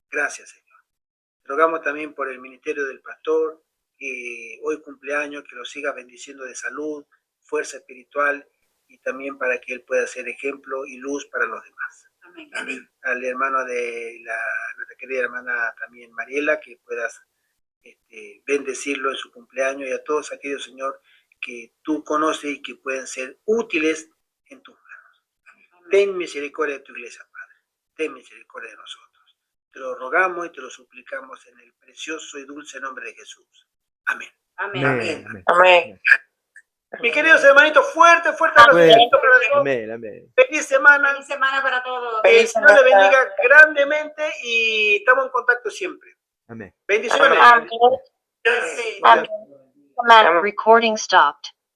Gracias, Señor. Rogamos también por el ministerio del pastor, que hoy cumpleaños, que lo siga bendiciendo de salud, fuerza espiritual y también para que él pueda ser ejemplo y luz para los demás. Amén. Amén. Al hermano de nuestra querida hermana también Mariela, que puedas bendecirlo en su cumpleaños, y a todos aquellos, Señor, que tú conoces y que pueden ser útiles en tus manos. Amén. Ten misericordia de tu iglesia, Padre. Ten misericordia de nosotros. Te lo rogamos y te lo suplicamos en el precioso y dulce nombre de Jesús. Amén. Amén. Amén. Amén. Amén. Mis queridos hermanitos, fuerte abrazo Amén. para todos. Amén. Amén. Feliz semana. Feliz semana para todos. Que el Señor le bendiga grandemente y estamos en contacto siempre. Amén. Bendiciones. Amén. Sí. Amén. Amén. Recording stopped.